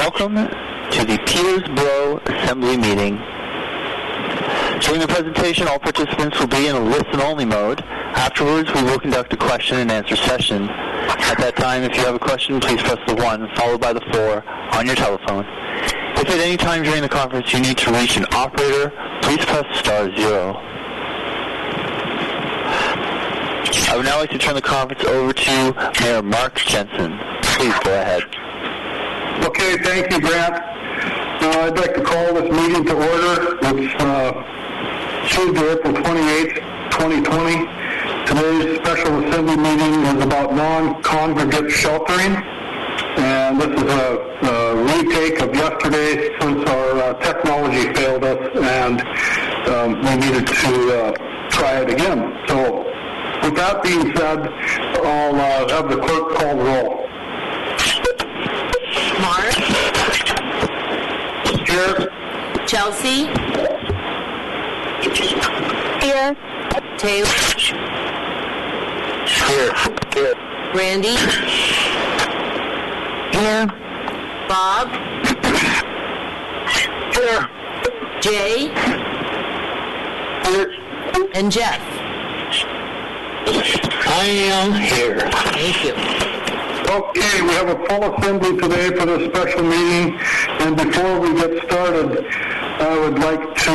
Welcome to the Borough Assembly meeting. During the presentation, all participants will be in a listen-only mode. Afterwards, we will conduct a question-and-answer session. At that time, if you have a question, please press the 1 followed by the 4 on your telephone. If at any time during the conference you need to reach an operator, please press *0. I would now like to turn the conference over to Mayor Mark Jensen. Please go ahead. Okay, thank you, Grant. I'd like to call this meeting to order. It's Tuesday, April 28th, 2020. Today's special assembly meeting is about non-congregate sheltering, and this is a retake of yesterday since our technology failed us and we needed to try it again. So with that being said, I'll have the clerk call the roll. Mark. Here. Chelsea. Here. Taylor. Here. Randy. Here. Bob. Here. Jay. Here. And Jeff. I am here. Thank you. Okay, we have a full assembly today for this special meeting, and before we get started, I would like to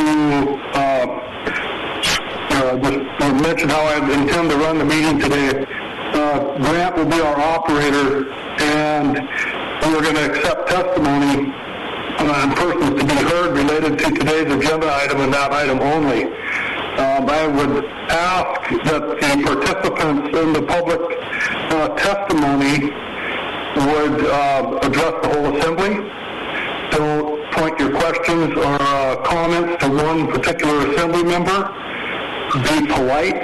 just mention how I intend to run the meeting today. Grant will be our operator, and we're going to accept testimony on persons to be heard related to today's agenda item and that item only. I would ask that the participants in the public testimony would address the whole assembly. Don't point your questions or comments to one particular assembly member. Be polite.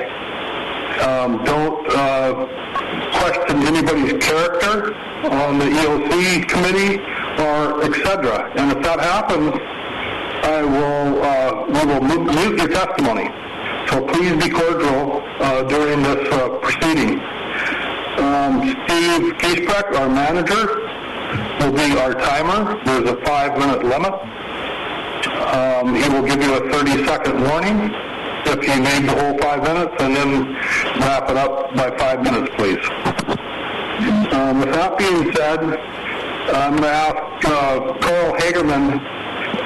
Don't question anybody's character on the EOC committee or etc. And if that happens, we will mute your testimony. So please be cordial during this proceeding. Steve Giesbrecht, our manager, will be our timer. There's a 5-minute limit. He will give you a 30-second warning if you need the whole 5 minutes, and then wrap it up by 5 minutes, please. With that being said, I'm going to ask Carl Hagerman,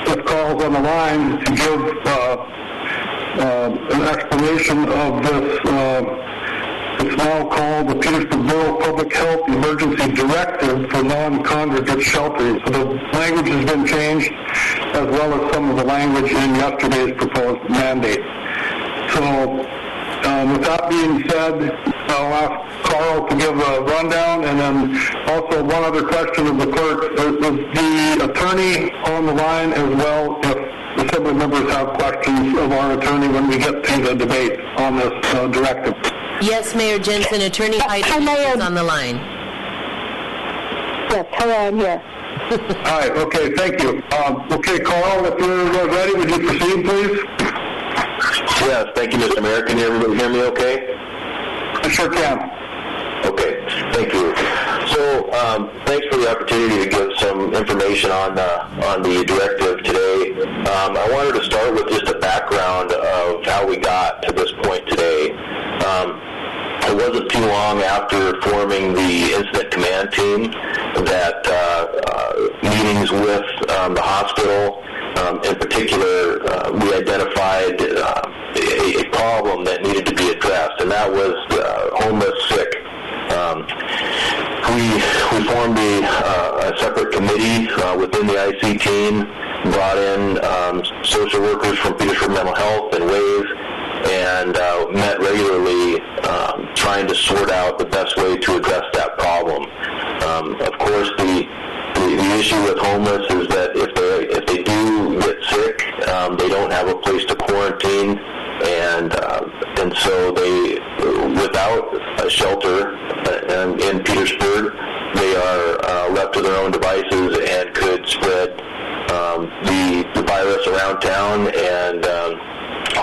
if Carl's on the line, to give an explanation of this. It's now called the Petersburg Borough Public Health Emergency Directive for Non-Congregate Shelters. So the language has been changed, as well as some of the language in yesterday's proposed mandate. So with that being said, I'll ask Carl to give a rundown, and then also one other question of the clerk. Is the attorney on the line as well if assembly members have questions of our attorney when we get to the debate on this directive? Yes, Mayor Jensen, Attorney Hyde is on the line. Yes, hello, I'm here. All right, okay, thank you. Okay, Carl, if you're ready, would you proceed, please? Yes, thank you, Mr. Mayor. Can everybody hear me okay? I sure can. Okay, thank you. So, thanks for the opportunity to give some information on the directive today. I wanted to start with just a background of how we got to this point today. It wasn't too long after forming the incident command team that meetings with the hospital, in particular, we identified a problem that needed to be addressed, and that was homeless sick. We formed a separate committee within the IC team, brought in social workers from Petersburg Mental Health and WAVE, and met regularly trying to sort out the best way to address that problem. Of course, the issue with homeless is that if they do get sick, they don't have a place to quarantine, and so they, without a shelter in Petersburg, they are left to their own devices and could spread the virus around town and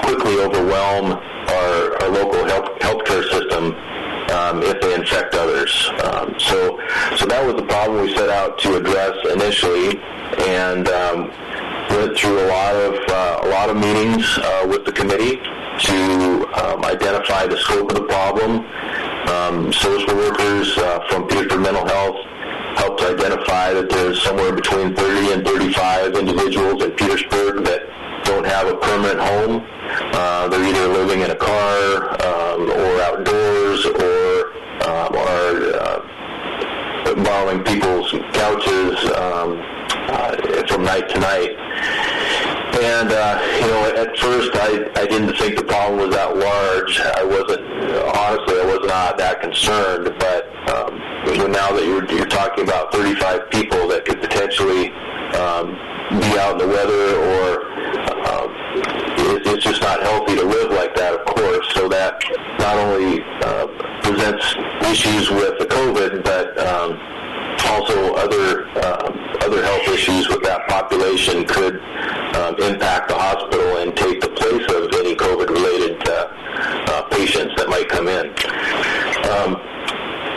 quickly overwhelm our local healthcare system if they infect others. So So that was the problem we set out to address initially, and went through a lot of meetings with the committee to identify the scope of the problem. Social workers from Petersburg Mental Health helped identify that there's somewhere between 30 and 35 individuals in Petersburg that don't have a permanent home. They're either living in a car or outdoors, or are borrowing people's couches from night to night. And, at first I didn't think the problem was that large. I was not that concerned, but now that you're talking about 35 people that could potentially be out in the weather, or it's just not healthy to live like that, of course. So that not only presents issues with the COVID, but also other health issues with that population could impact the hospital and take the place of any COVID-related patients that might come in.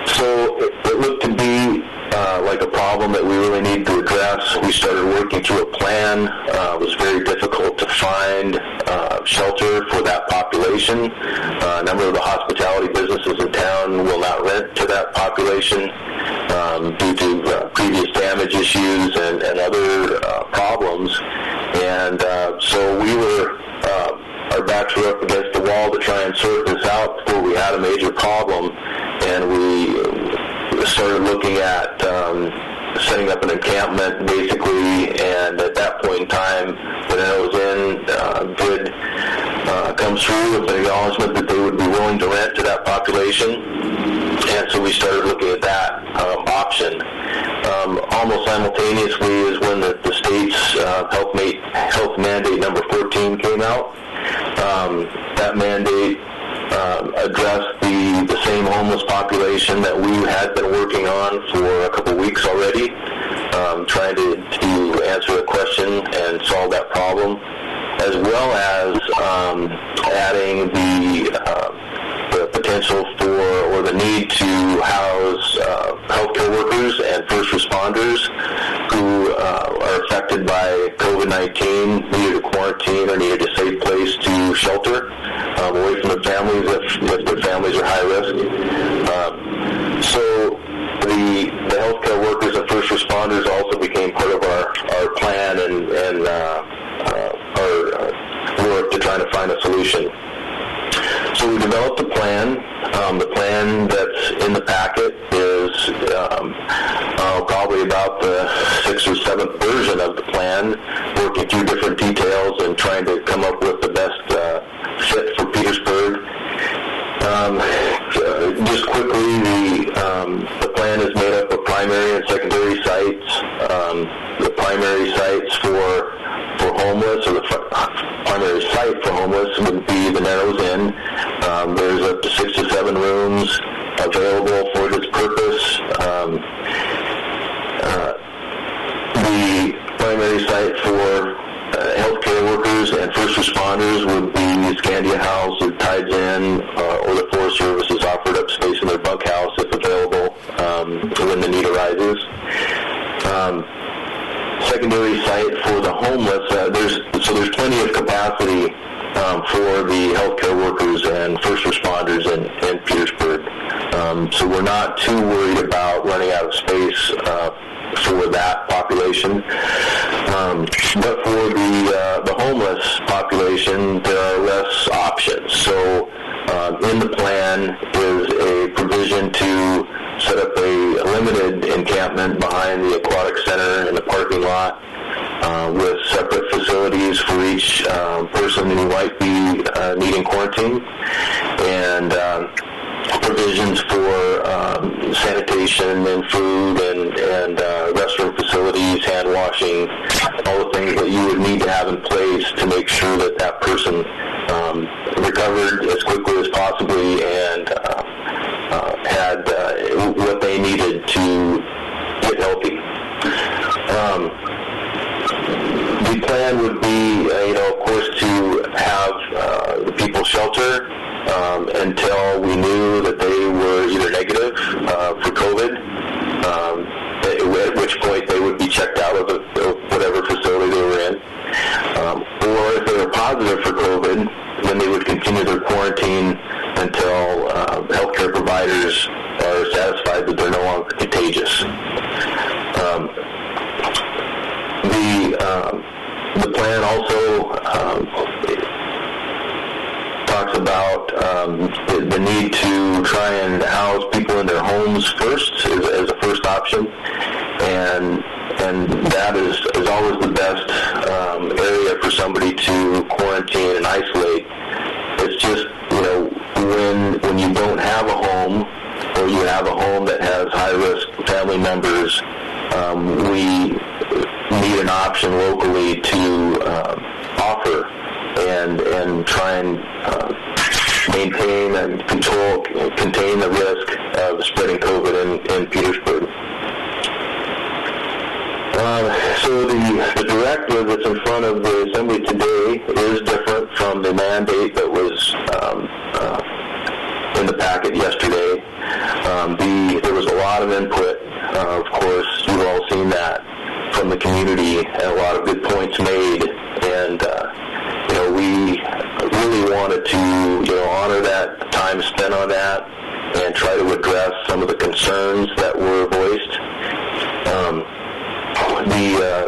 So it looked to be like a problem that we really need to address. We started working through a plan. It was very difficult to find shelter for that population. A number of the hospitality businesses in town will not rent to that population due to previous damage issues and other problems. And so we were, our backs were up against the wall to try and sort this out before we had a major problem. And we started looking at setting up an encampment, basically, and at that point in time, the NO's did come through with an acknowledgement that they would be willing to rent to that population. And so we started looking at that option. Almost simultaneously is when the state's health mandate number 14 came out. That mandate addressed the same homeless population that we had been working on for a couple weeks already, trying to answer the question and solve that problem, as well as adding the potential for, or the need to house healthcare workers and first responders who are affected by COVID-19, needed a quarantine or needed a safe place to shelter away from their families if their families are high risk. So the healthcare workers and first responders also became part of our plan and our work to try to find a solution. So we developed a plan. The plan that's in the packet is probably about the 6th or 7th version of the plan, working through different details and trying to come up with the best fit for Petersburg. Just quickly, the plan is made up of primary and secondary sites. The primary sites for homeless, or the primary site for homeless would be the Narrows Inn. There's up to 6 to 7 rooms available for this purpose. The primary site for healthcare workers and first responders would be Scandia House or Tides Inn, or the Forest Service has offered up space in their bunkhouse if available when the need arises. Secondary site for the homeless, there's plenty of capacity for the healthcare workers and first responders in Petersburg. So we're not too worried about running out of space for that population. But for the homeless population, there are less options. So in the plan is a provision to set up a limited encampment behind the aquatic center in the parking lot, with separate facilities for each person who might be needing quarantine, and provisions for sanitation and food and restroom facilities, hand washing, all the things that you would need to have in place to make sure that that person recovered as quickly as possibly and had what they needed to get healthy. The plan would be, of course, to have the people shelter until we knew that they were either negative for COVID, at which point they would be checked out of whatever facility they were in. Or if they were positive for COVID, then they would continue their quarantine until healthcare providers are satisfied that they're no longer contagious. The plan also talks about the need to try and house people in their homes first as a first option, and that is always the best area for somebody to quarantine and isolate. It's just, when you don't have a home, or you have a home that has high-risk family members, we need an option locally to offer and try and maintain and contain the risk of spreading COVID in Petersburg. So the directive that's in front of the Assembly today is different from the mandate that was in the packet yesterday. There was a lot of input. Of course, you've all seen that from the community, and a lot of good points made. And we really wanted to honor that time spent on that and try to address some of the concerns that were voiced.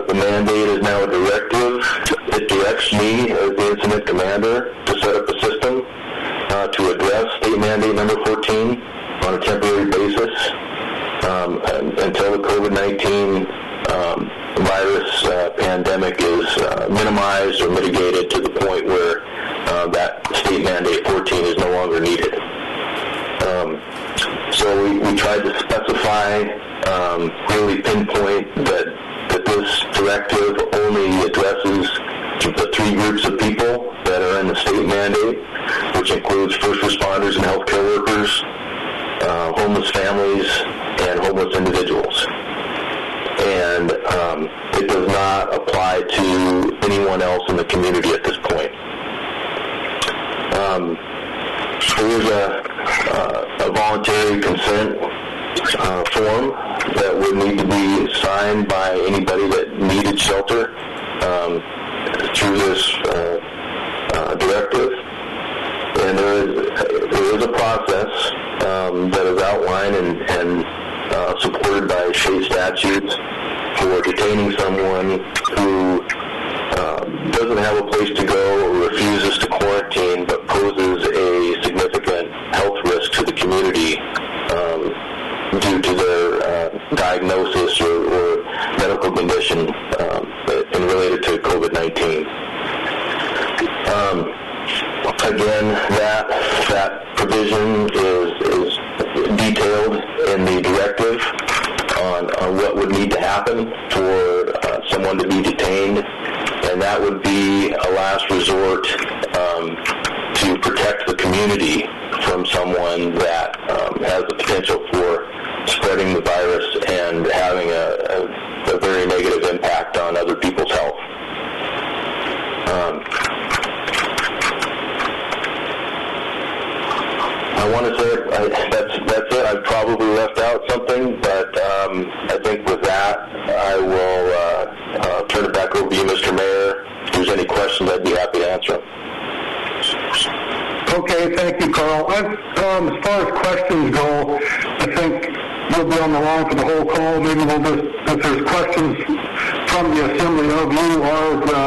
The mandate is now a directive. It directs me as the incident commander to set up a system to address state mandate number 14 on a temporary basis until the COVID-19 virus pandemic is minimized or mitigated to the point where that state mandate 14 is no longer needed. So we tried to specify, really pinpoint that this directive only addresses the three groups of people that are in the state mandate, which includes first responders and healthcare workers, homeless families, and homeless individuals. And it does not apply to anyone else in the community at this point. There is a voluntary consent form that would need to be signed by anybody that needed shelter through this directive. And there is a process that is outlined and supported by state statutes for detaining someone who doesn't have a place to go or refuses to quarantine but poses a significant health risk to the community due to their diagnosis or medical condition and related to COVID-19. Again, that provision is detailed in the directive on what would need to happen for someone to be detained, and that would be a last resort to protect the community from someone that has the potential for spreading the virus and having a very negative impact on other people's health. I want to say that's it. I probably left out something, but I think with that, I will turn it back over to you, Mr. Mayor. If there's any questions, I'd be happy to answer them. Okay, thank you, Carl. As far as questions go, I think we'll be on the line for the whole call. Maybe we'll just, if there's questions from the Assembly of you or the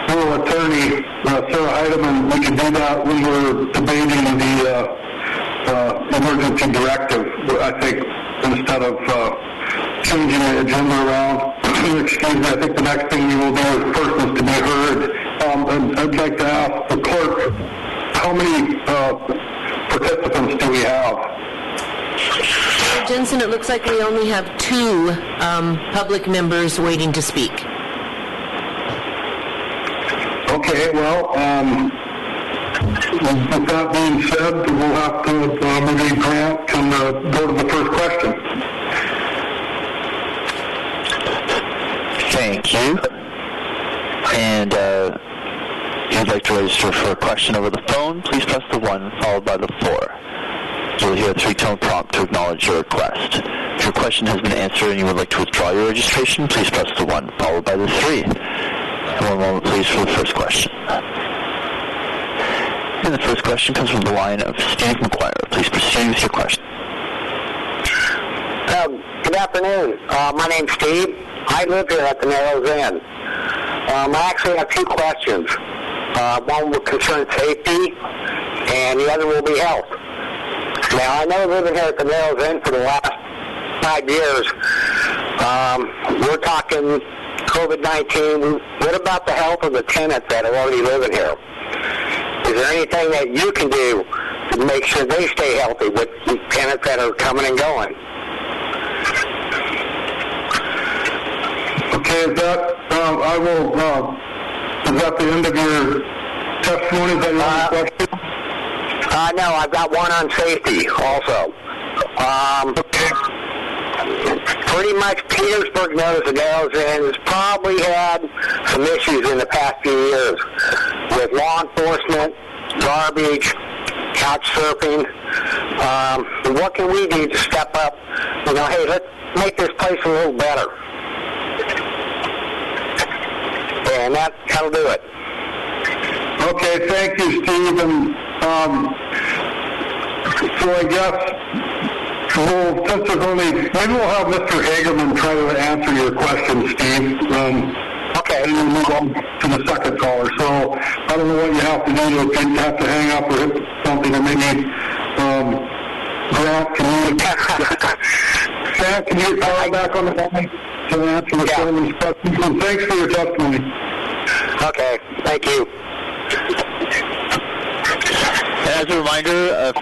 Borough Attorney, Sarah Heidemann, we can do that when we're debating the emergency directive, I think, instead of changing the agenda around. Excuse me, I think the next thing we will do is persons to be heard. And I'd like to ask the clerk, how many participants do we have? Jensen, it looks like we only have 2 public members waiting to speak. Okay, well, with that being said, we'll have to, maybe Grant can go to the first question. Thank you. And if you'd like to register for a question over the phone, please press the 1 followed by the 4. You'll hear a 3-tone prompt to acknowledge your request. If your question has been answered and you would like to withdraw your registration, please press the 1 followed by the 3. One moment, please, for the first question. And the first question comes from the line of Steve McGuire. Please proceed with your question. Good afternoon. My name's Steve. I live here at the Narrows Inn. I actually have 2 questions. One will concern safety, and the other will be health. Now, I know living here at the Narrows Inn for the last 5 years, we're talking COVID-19. What about the health of the tenants that are already living here? Is there anything that you can do to make sure they stay healthy with the tenants that are coming and going? Okay, is that the end of your testimony? Is that your question? No, I've got one on safety also. Pretty much Petersburg knows the Narrows Inn has probably had some issues in the past few years with law enforcement, garbage, couch surfing. What can we do to step up? Hey, let's make this place a little better. And that'll do it. Okay, thank you, Steve. And so I guess since there's maybe we'll have Mr. Hagerman try to answer your question, Steve. Okay. And we'll move on to the second caller. So I don't know what you have to do, if you have to hang up or hit something, or maybe Grant, can you call back on the line to answer the gentleman's questions? And thanks for your testimony. Okay, thank you. And as a reminder,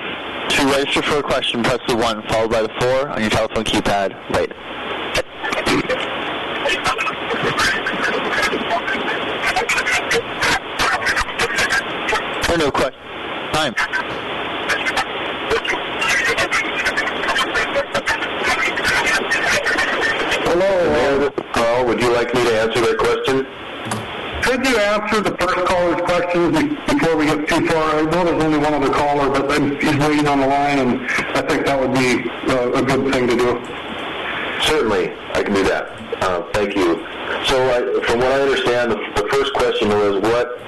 to register for a question, press the 1 followed by the 4 on your telephone keypad. Wait. No question. Time. Hello. Carl, would you like me to answer that question? Could you answer the first caller's questions before we get too far? I know there's only one other caller, but he's waiting on the line, and I think that would be a good thing to do. Certainly, I can do that. Thank you. So from what I understand, the first question was what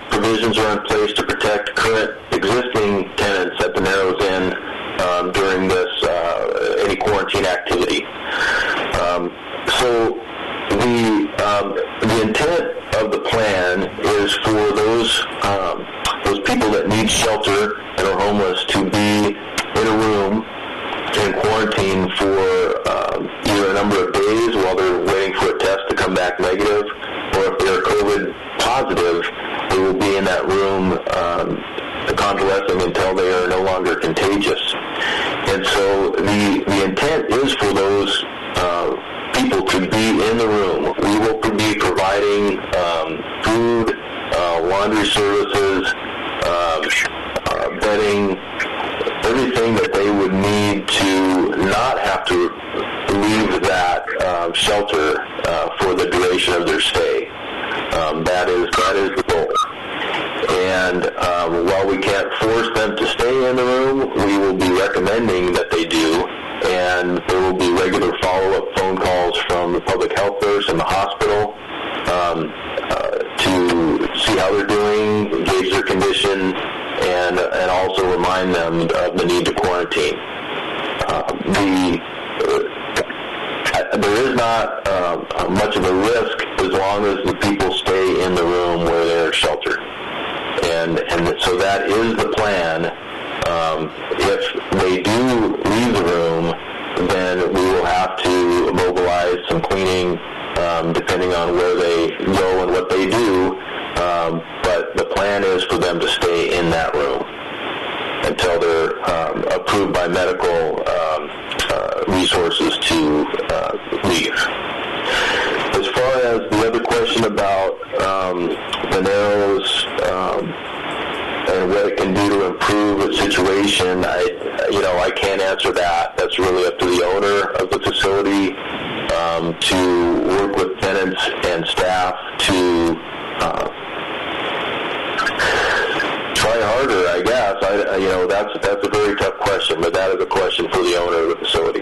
provisions are in place to protect current existing tenants at the Narrows Inn during this any quarantine activity. So the intent of the plan is for those people that need shelter and are homeless to be in a room in quarantine for either a number of days while they're waiting for a test to come back negative, or if they're COVID positive, they will be in that room convalescing until they are no longer contagious. And so the intent is for those people to be in the room. We will be providing food, laundry services, bedding, everything that they would need to not have to leave that shelter for the duration of their stay. That is the goal. And while we can't force them to stay in the room, we will be recommending that they do. And there will be regular follow-up phone calls from the public health nurse and the hospital to see how they're doing, gauge their condition, and also remind them of the need to quarantine. There is not much of a risk as long as the people stay in the room where they're sheltered. And so that is the plan. If they do leave the room, then we will have to mobilize some cleaning, depending on where they go and what they do. But the plan is for them to stay in that room until they're approved by medical resources to leave. As far as the other question about the Narrows and what it can do to improve the situation, I can't answer that. That's really up to the owner of the facility to work with tenants and staff to try harder, I guess. pass. That's a very tough question, but that is a question for the owner of the facility.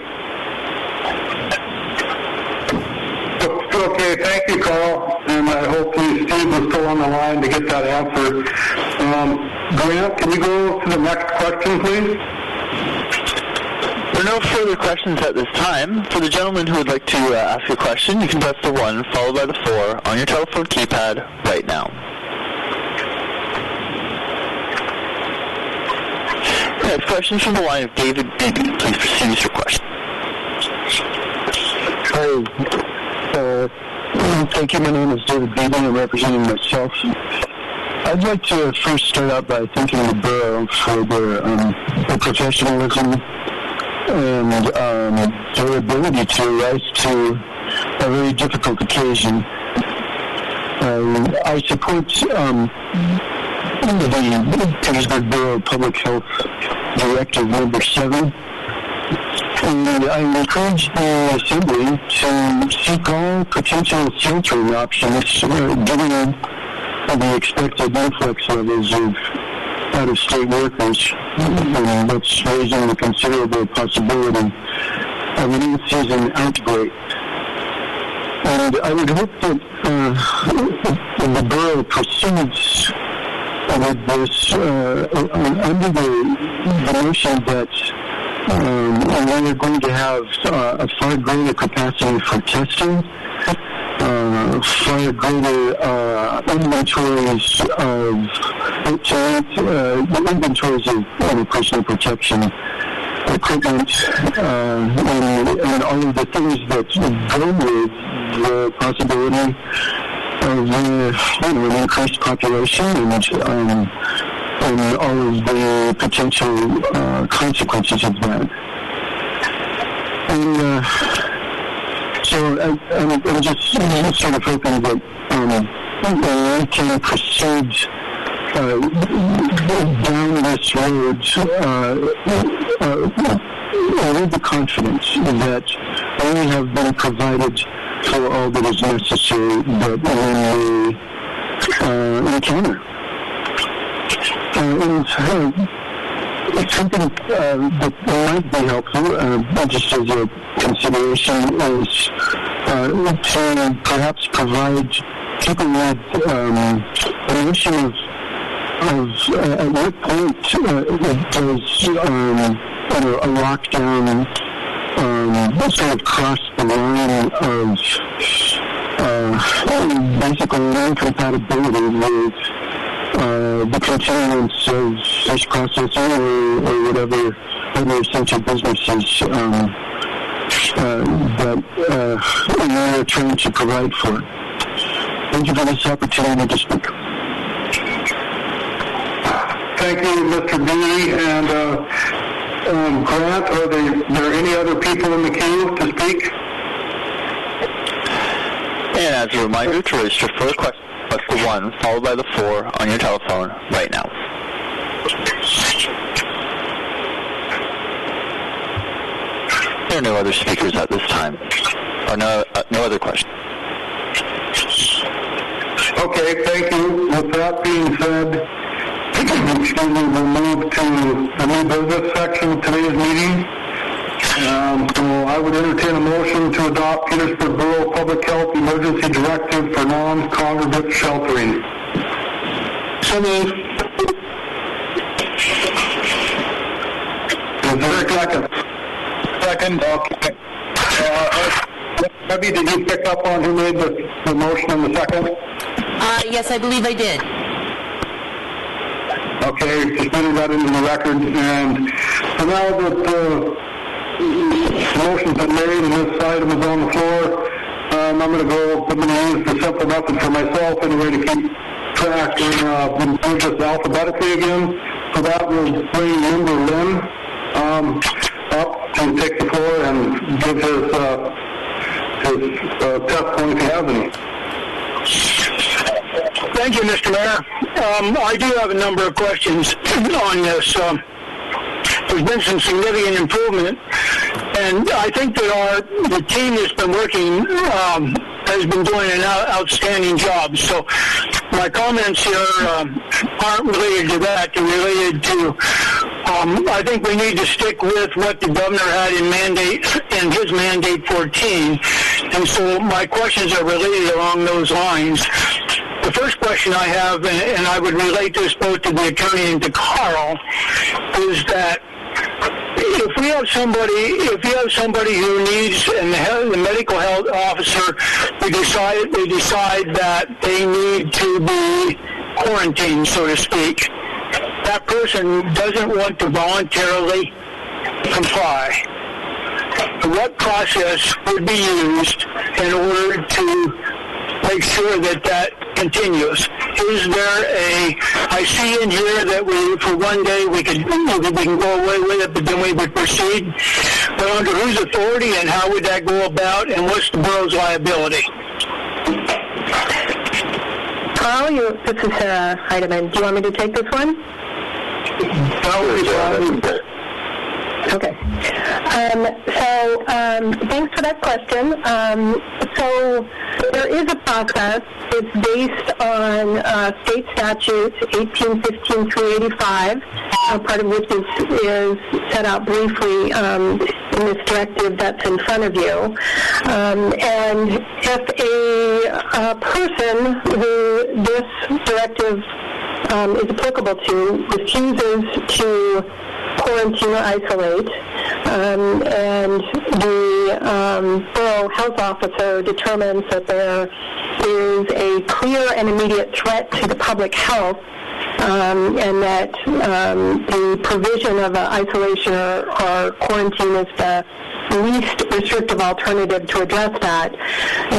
Okay, thank you, Carl, and I hope Steve was still on the line to get that answer. Grant, can you go to the next question, please? There are no further questions at this time. For the gentleman who would like to ask a question, you can press the 1 followed by the 4 on your telephone keypad right now. Next question from the line of David Beebe. Please proceed with your question. Hi. Thank you. My name is David Beebe. I'm representing myself. I'd like to first start out by thanking the Borough for their professionalism and their ability to rise to a very difficult occasion. I support the Petersburg Borough Public Health Directive number 7. And I encourage the Assembly to seek all potential sheltering options given the expected influx levels of out-of-state workers, and that's raising the considerable possibility of an in-season outbreak. And I would hope that the Borough proceeds with this under the notion that we are going to have a far greater capacity for testing, far greater inventories of personal protection equipment, and all of the things that go with the possibility of an increased population and all of the potential consequences of that. And so I'm just sort of hoping that we can proceed down this road with the confidence that we have been provided for all that is necessary that we may encounter. And something that might be helpful, just as a consideration, is to perhaps provide people with a notion of at what point does a lockdown sort of cross the line of basically incompatibility with the continuance of fish processing or whatever other essential businesses that we are trying to provide for. Thank you for this opportunity to speak. Thank you, Mr. B. And Grant, are there any other people in the queue to speak? And as a reminder, to register for a question, press the 1 followed by the 4 on your telephone right now. There are no other speakers at this time. Or no other questions. Okay, thank you. With that being said, we'll move to the new business section of today's meeting. So I would entertain a motion to adopt Petersburg Borough Public Health Emergency Directive for Non-Congregate Sheltering. So moved. Is there a second? Second, okay. Debbie, did you pick up on who made the motion on the second? Yes, I believe I did. Okay, just entered that into the record. And so now that the motion's been made and this item is on the floor, I'm going to use the simple method for myself anyway to keep track and do this alphabetically again. For that, we'll bring Member Lynn up to take the floor and give his testimony if he has any. Thank you, Mr. Mayor. I do have a number of questions on this. There's been some significant improvement, and I think that the team that's been working has been doing an outstanding job. So my comments here aren't related to that. They're related to, I think we need to stick with what the governor had in his mandate 14. And so my questions are related along those lines. The first question I have, and I would relate this both to the attorney and to Carl, is that if we have somebody who needs, and the medical health officer, they decide that they need to be quarantined, so to speak, that person doesn't want to voluntarily comply. What process would be used in order to make sure that continues? Is there I see in here that for one day we can go away with it, but then we would proceed. But under whose authority and how would that go about, and what's the borough's liability? Carl, this is Sarah Heidemann. Do you want me to take this one? Okay. Thanks for that question. So there is a process. It's based on state statutes 1815 through 85, part of which is set out briefly in this directive that's in front of you. And if a person who this directive is applicable to refuses to quarantine or isolate, and the borough health officer determines that there is a clear and immediate threat to the public health, and that the provision of isolation or quarantine is the least restrictive alternative to address that,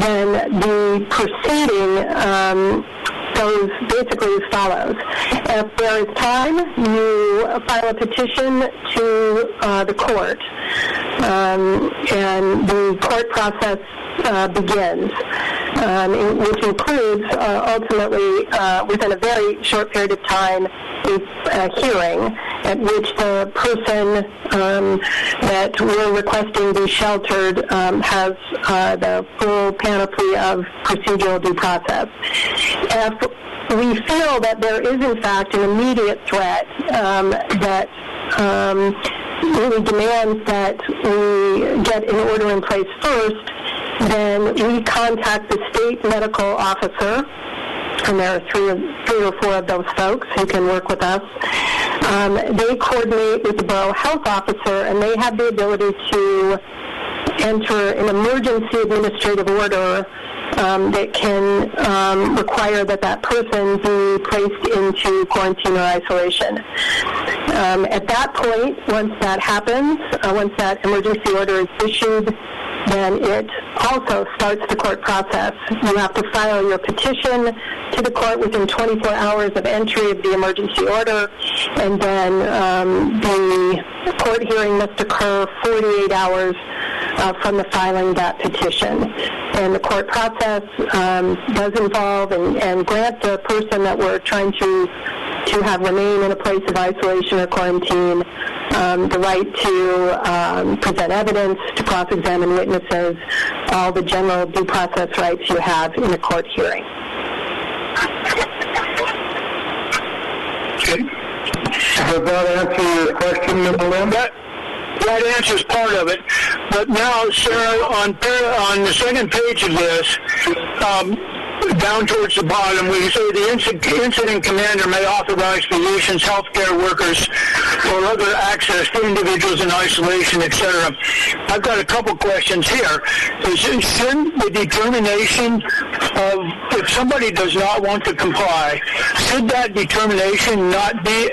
then the proceeding goes basically as follows. If there is time, you file a petition to the court, and the court process begins, which includes ultimately, within a very short period of time, a hearing at which the person that we're requesting be sheltered has the full panoply of procedural due process. If we feel that there is, in fact, an immediate threat that really demands that we get an order in place first, then we contact the state medical officer, and there are three or four of those folks who can work with us. They coordinate with the borough health officer, and they have the ability to enter an emergency administrative order that can require that person be placed into quarantine or isolation. At that point, once that happens, once that emergency order is issued, then it also starts the court process. You have to file your petition to the court within 24 hours of entry of the emergency order, and then the court hearing must occur 48 hours from the filing of that petition. And the court process does involve and grant the person that we're trying to have remain in a place of isolation or quarantine the right to present evidence, to cross-examine witnesses, all the general due process rights you have in a court hearing. Okay. Does that answer your question, Ms. Lynn? That answers part of it. But now, Sarah, on the second page of this, down towards the bottom, we say the incident commander may authorize physicians, healthcare workers, or other access to individuals in isolation, etc. I've got a couple questions here. Shouldn't the determination of if somebody does not want to comply, should that determination not be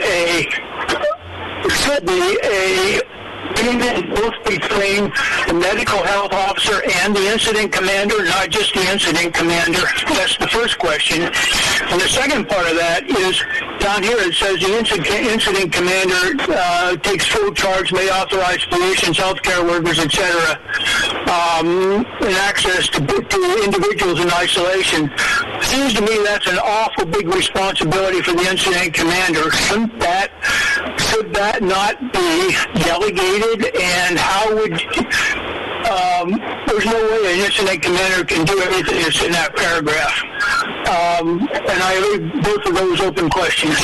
both between the medical health officer and the incident commander, not just the incident commander? That's the first question. And the second part of that is, down here it says the incident commander takes full charge, may authorize physicians, healthcare workers, etc., and access to individuals in isolation. Seems to me that's an awful big responsibility for the incident commander. Should that not be delegated, and how would there's no way an incident commander can do everything that's in that paragraph. and I leave both of those open questions.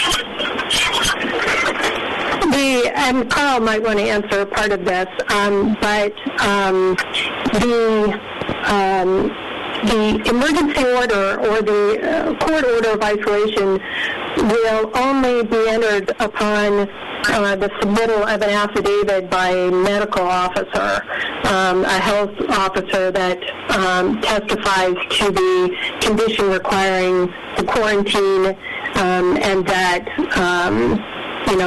And Carl might want to answer part of this, but the emergency order or the court order of isolation will only be entered upon the submittal of an affidavit by a medical officer, a health officer that testifies to the condition requiring the quarantine, and that the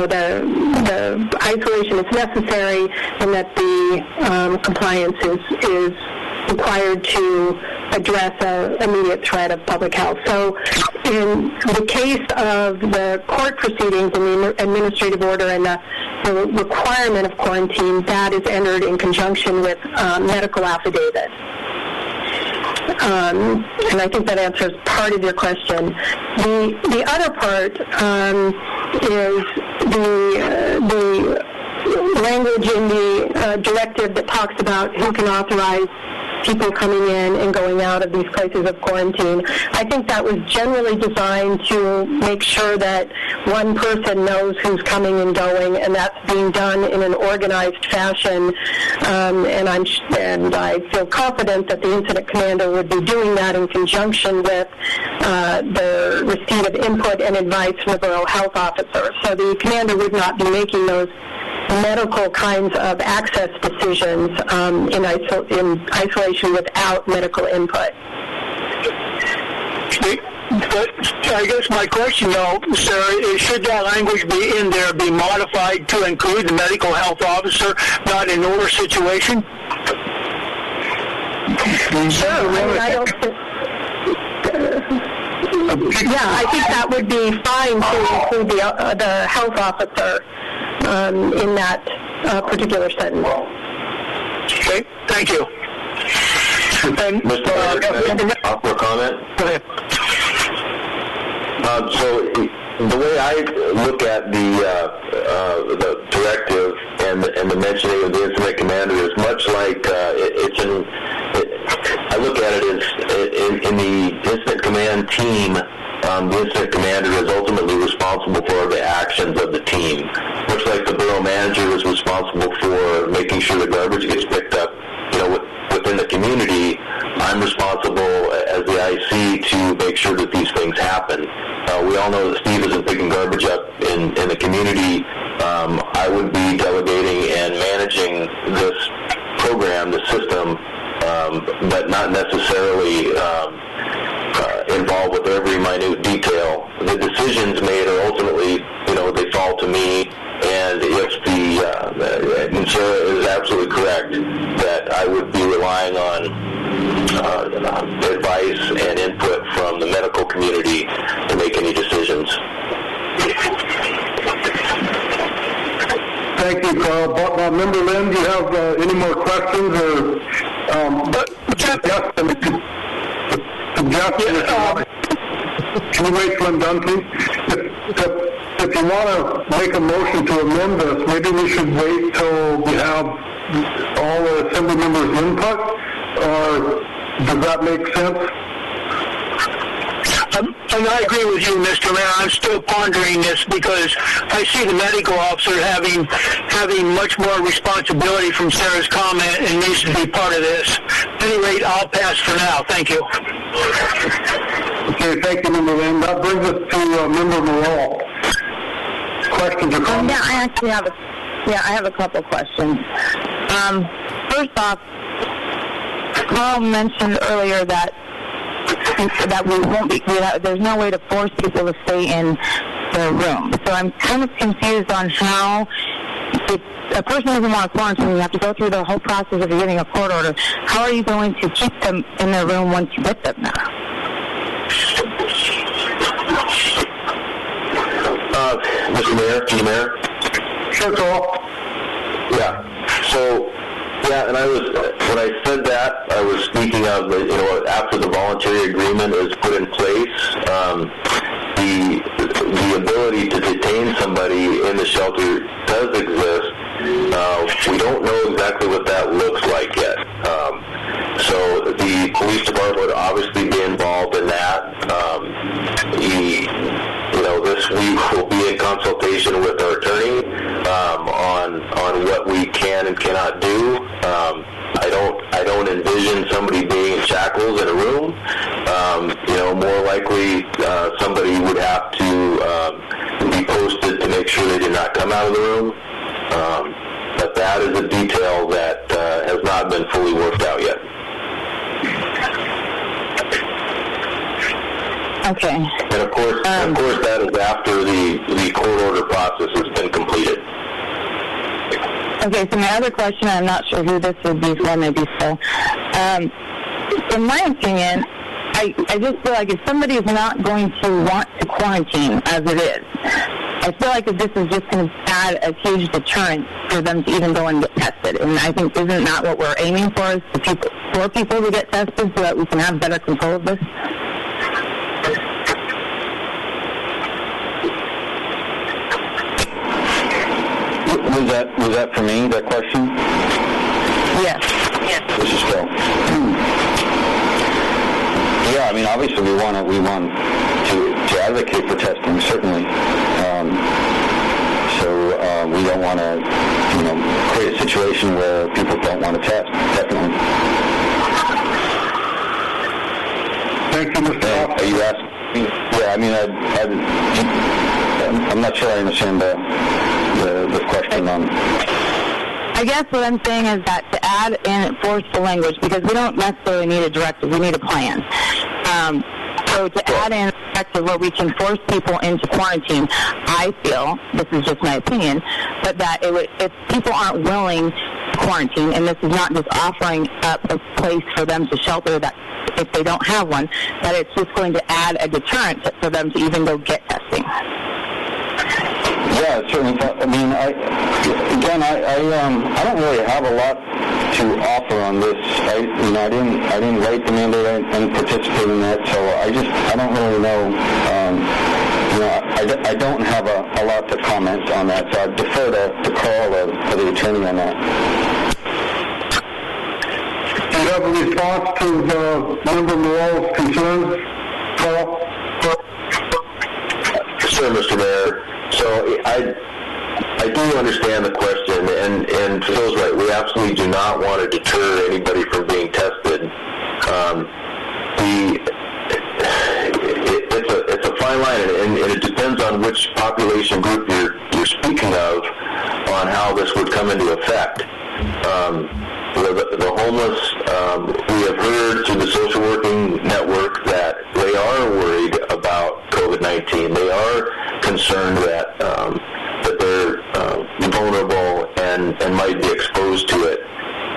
isolation is necessary, and that the compliance is required to address an immediate threat of public health. So in the case of the court proceedings and the administrative order and the requirement of quarantine, that is entered in conjunction with medical affidavit. And I think that answers part of your question. The other part is the language in the directive that talks about who can authorize people coming in and going out of these places of quarantine. I think that was generally designed to make sure that one person knows who's coming and going, and that's being done in an organized fashion. And I feel confident that the incident commander would be doing that in conjunction with the receipt of input and advice from the borough health officer. So the commander would not be making those medical kinds of access decisions in isolation without medical input. But I guess my question, though, Sarah, is should that language be in there, be modified to include the medical health officer, not in order situation? Sure. I think that would be fine to include the health officer in that particular sentence. Okay, thank you. And, Mr. Offer a comment? Go ahead. So the way I look at the directive and the mentioning of the incident commander is much like I look at it as in the incident command team. The incident commander is ultimately responsible for the actions of the team. Much like the borough manager is responsible for making sure the garbage gets picked up, within the community, I'm responsible as the IC to make sure that these things happen. We all know that Steve isn't picking garbage up in the community. I would be delegating and managing this program, the system, but not necessarily involved with every minute detail. The decisions made are ultimately, they fall to me, and if and Sarah is absolutely correct that I would be relying on advice and input from the medical community to make any decisions. Thank you, Carl. Member Lynn, do you have any more questions or suggestions? Can you wait till I'm done, please? If you want to make a motion to amend this, maybe we should wait till we have all the assembly members' input, or does that make sense? And I agree with you, Mr. Mayor. I'm still pondering this because I see the medical officer having much more responsibility from Sarah's comment and needs to be part of this. At any rate, I'll pass for now. Thank you. Okay, thank you, Member Lynn. That brings us to Member Morrell. Questions or comments? Yeah, I actually have a couple questions. First off, Carl mentioned earlier that we won't be, there's no way to force people to stay in their room. So I'm kind of confused on how, if a person doesn't want to quarantine, you have to go through the whole process of getting a court order. How are you going to keep them in their room once you get them there? Mr. Mayor, to the Mayor? Sure, Carl. Yeah. So, and when I said that, I was speaking of after the voluntary agreement is put in place, the ability to detain somebody in the shelter does exist. We don't know exactly what that looks like yet. So the police department would obviously be involved in that. we will be in consultation with our attorney on what we can and cannot do. I don't envision somebody being in shackles in a room. More likely somebody would have to be posted to make sure they did not come out of the room. But that is a detail that has not been fully worked out yet. Okay. And of course, that is after the court order process has been completed. Okay, so my other question, I'm not sure who this would be for, maybe Phil. In my opinion, I just feel like if somebody is not going to want to quarantine as it is, I feel like if this is just going to add a huge deterrent for them to even go and get tested. And I think isn't that what we're aiming for, is for people to get tested so that we can have better control of this? Was that for me, that question? Yes. This is Phil. Yeah, I mean, obviously we want to advocate for testing, certainly. So we don't want to, create a situation where people don't want to test, definitely. Thank you, Mr. Hoff. Are you asking? Yeah, I mean, I'm not sure I understand the question on. I guess what I'm saying is that to add and enforce the language, because we don't necessarily need a directive, we need a plan. So to add in a directive where we can force people into quarantine, I feel, this is just my opinion, but that if people aren't willing to quarantine, and this is not just offering up a place for them to shelter that if they don't have one, that it's just going to add a deterrent for them to even go get testing. Yeah, certainly. I mean, I don't really have a lot to offer on this. I didn't write the mandate and participate in that, so I don't really know. I don't have a lot to comment on that, so I defer to Carl or the attorney on that. Do you have a response to Member Morell's concerns, Carl? Sure, Mr. Mayor. So I do understand the question, and Phil's right. We absolutely do not want to deter anybody from being tested. It's a fine line, and it depends on which population group you're speaking of on how this would come into effect. The homeless, we have heard through the social working network that they are worried about COVID-19. They are concerned that they're vulnerable and might be exposed to it.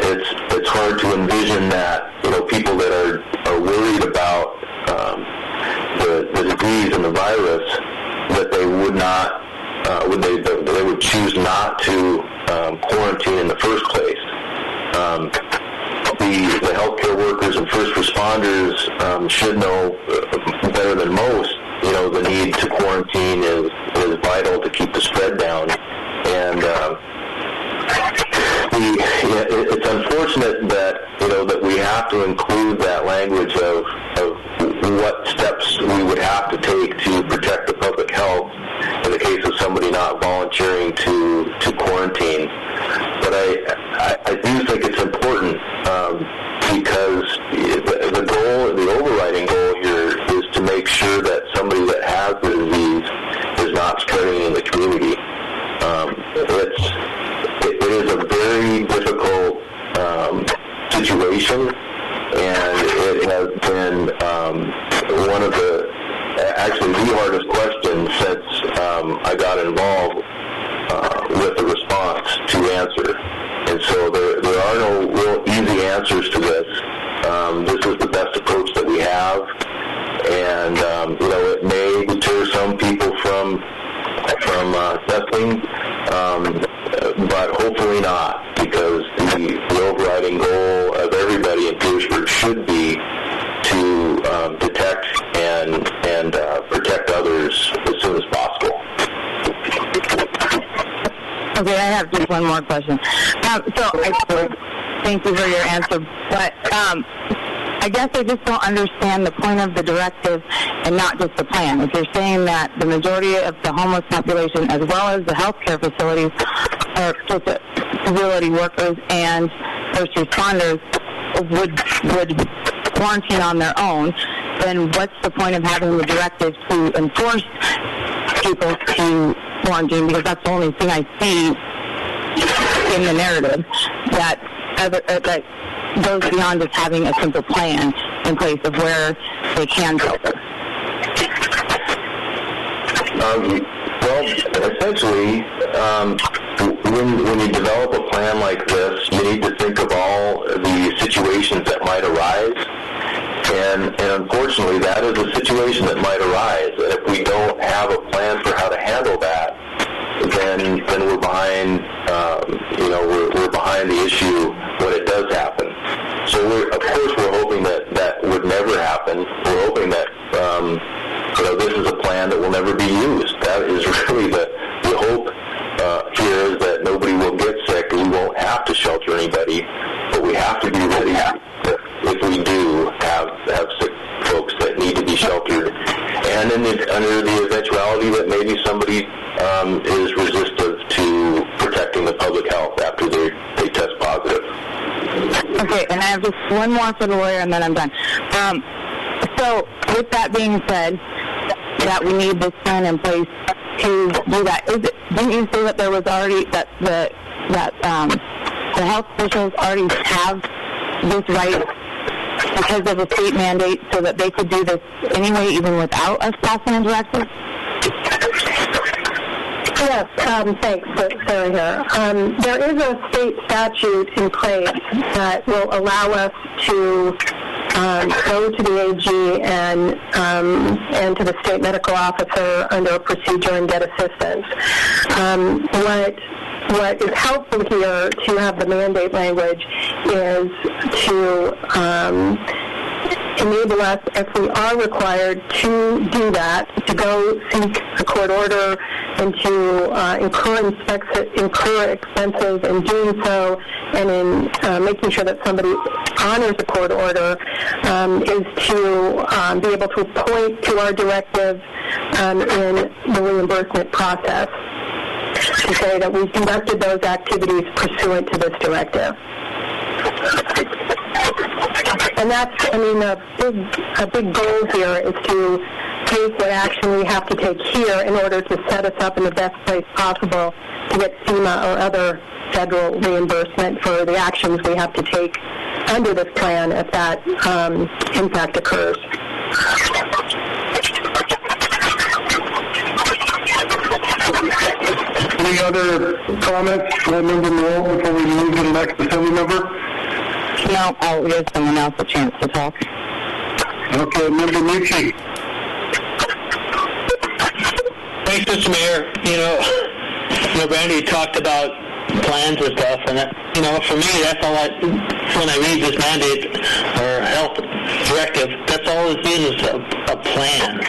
It's hard to envision that people that are worried about the disease and the virus, that they would not they would choose not to quarantine in the first place. The healthcare workers and first responders should know better than most. The need to quarantine is vital to keep the spread down, and it's unfortunate that we have to include that language of what steps we would have to take to protect the public health in the case of somebody not volunteering to quarantine. But I do think it's important because the overriding goal here is to make sure that somebody that has the disease is not spreading in the community. It is a very difficult situation, and it has been one of the hardest questions since I got involved with the response to answer. And so there are no real easy answers to this. This is the best approach that we have, and it may deter some people from testing, but hopefully not, because the overriding goal of everybody in Petersburg should be to detect and protect others as soon as possible. Okay, I have just one more question. So I thank you for your answer, but I guess I just don't understand the point of the directive and not just the plan. If you're saying that the majority of the homeless population, as well as the healthcare facilities, or facility workers and first responders would quarantine on their own, then what's the point of having the directive to enforce people to quarantine? Because that's the only thing I see in the narrative that goes beyond just having a simple plan in place of where they can shelter. Well, essentially, when you develop a plan like this, you need to think of all the situations that might arise. And unfortunately, that is a situation that might arise. And if we don't have a plan for how to handle that, then we're behind. We're behind the issue when it does happen. So of course we're hoping that would never happen. We're hoping that this is a plan that will never be used. That is really the hope here, is that nobody will get sick. We won't have to shelter anybody, but we have to be ready if we do have sick folks that need to be sheltered. And under the eventuality that maybe somebody is resistant to protecting the public health after they test positive. Okay, and I have just one more for the lawyer, and then I'm done. So, with that being said, that we need this plan in place to do that. Didn't you say that there was already that the health officials already have this right because of a state mandate, so that they could do this anyway, even without us passing a directive? Yes, thanks, Sarah here. There is a state statute in place that will allow us to go to the AG and to the state medical officer under a procedure and get assistance. What is helpful here to have the mandate language is to enable us, if we are required to do that, to go seek a court order and to incur expenses in doing so, and in making sure that somebody honors a court order, is to be able to point to our directive in the reimbursement process to say that we conducted those activities pursuant to this directive. And that's, a big goal here is to take what action we have to take here in order to set us up in the best place possible to get FEMA or other federal reimbursement for the actions we have to take under this plan if that impact occurs. Any other comments from Member Noel before we move to the next Assembly member? No, I'll give someone else a chance to talk. Okay, Member Mucci. Thanks, Mr. Mayor. Brandy talked about plans and stuff, and for me, that's all when I read this mandate or health directive, that's all it's in is a plan.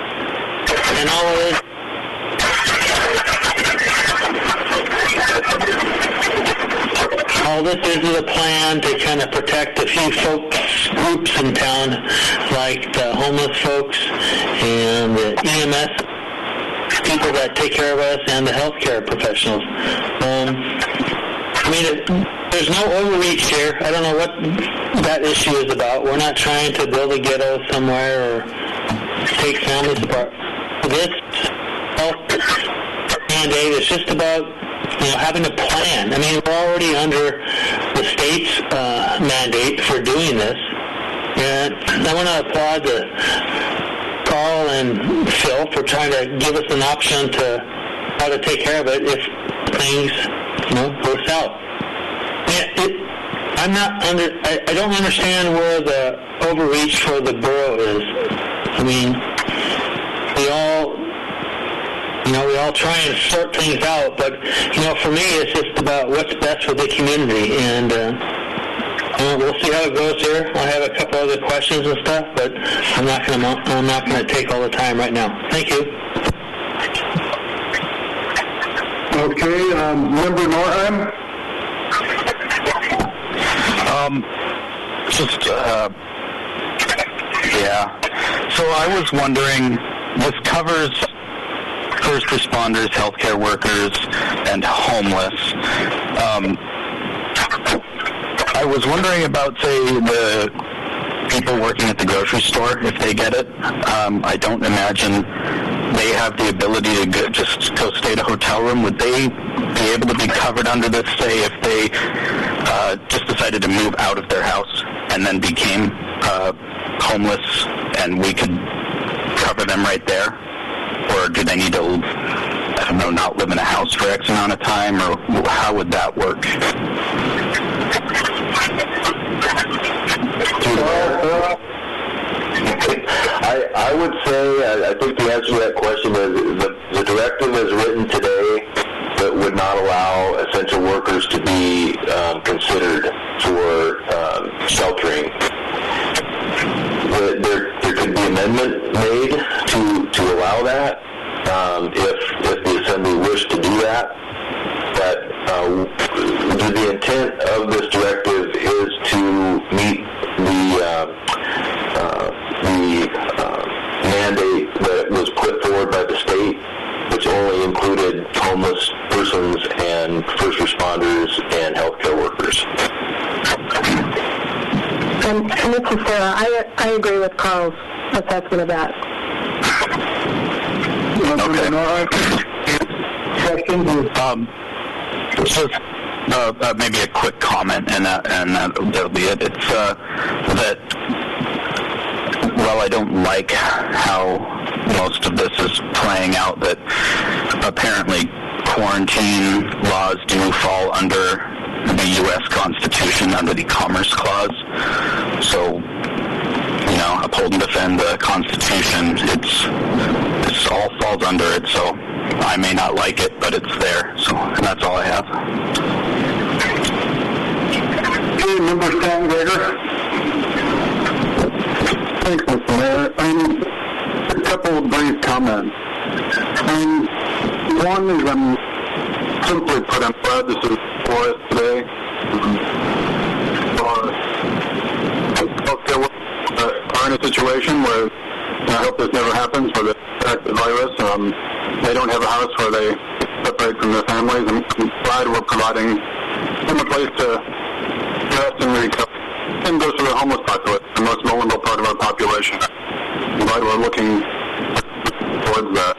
And all it is, all this is a plan to kind of protect a few groups in town, like the homeless folks and the EMS people that take care of us and the healthcare professionals. There's no overreach here. I don't know what that issue is about. We're not trying to build a ghetto somewhere or take families apart. This health mandate is just about having a plan. We're already under the state's mandate for doing this. And I want to applaud Carl and Phil for trying to give us an option to how to take care of it if things go south. I don't understand where the overreach for the borough is. We all try and sort things out, but for me, it's just about what's best for the community, and we'll see how it goes here. I have a couple other questions and stuff, but I'm not going to take all the time right now. Thank you. Okay, Member Norheim. Yeah. So I was wondering, this covers first responders, healthcare workers, and homeless. I was wondering about, say, the people working at the grocery store, if they get it. I don't imagine they have the ability to just go stay at a hotel room. Would they be able to be covered under this, say, if they just decided to move out of their house and then became homeless, and we could cover them right there? Or do they need to, I don't know, not live in a house for X amount of time, or how would that work? I would say, I think the answer to that question is the directive is written today that would not allow essential workers to be considered for sheltering. There could be amendment made to allow that if the Assembly wished to do that. But the intent of this directive is to meet the mandate that was put forward by the state, which only included homeless persons and first responders and healthcare workers. And this is Sarah. I agree with Carl's assessment of that. Just maybe a quick comment, and that'll be it. It's that while I don't like how most of this is playing out, that apparently quarantine laws do fall under the U.S. Constitution under the Commerce Clause. So, uphold and defend the Constitution. This all falls under it, so I may not like it, but it's there. So that's all I have. Okay, Member Stan Greger. Thanks, Mr. Mayor. A couple of brief comments. One is, simply put, I'm glad this is for us today. Healthcare workers are in a situation where, I hope this never happens, where they contract the virus. They don't have a house where they separate from their families. I'm glad we're providing them a place to rest and recover. Same goes for the homeless population, the most vulnerable part of our population. I'm glad we're looking towards that.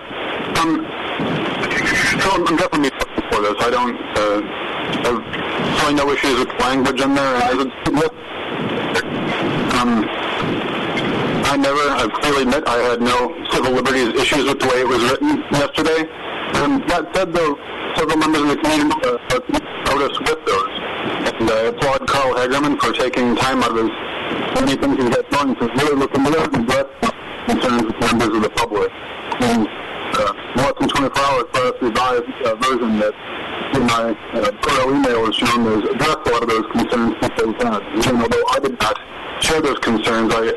So I'm definitely looking for this. I don't have really no issues with language in there. I freely admit I had no civil liberties issues with the way it was written yesterday. That said, though, several members of the community noticed with those. And I applaud Carl Hagerman for taking time out of his many things he's got done to really look into that and address concerns with members of the public. And less than 24 hours for us revised version that in my Borough email has shown has addressed a lot of those concerns people had. And although I did not share those concerns, I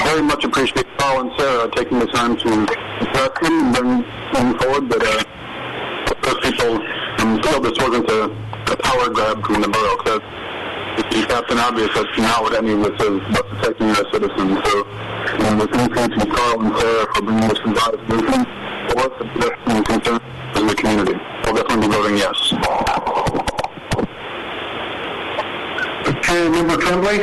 very much appreciate Carl and Sarah taking the time to address them and bring them forward. But those people feel this wasn't a power grab from the borough. Because it's Captain Obvious, that's not what any of this is about protecting our citizens. So with thanks to Carl and Sarah for bringing this revised version for us and addressing concerns in the community. I'll definitely be voting yes. Okay, Member Tremblay.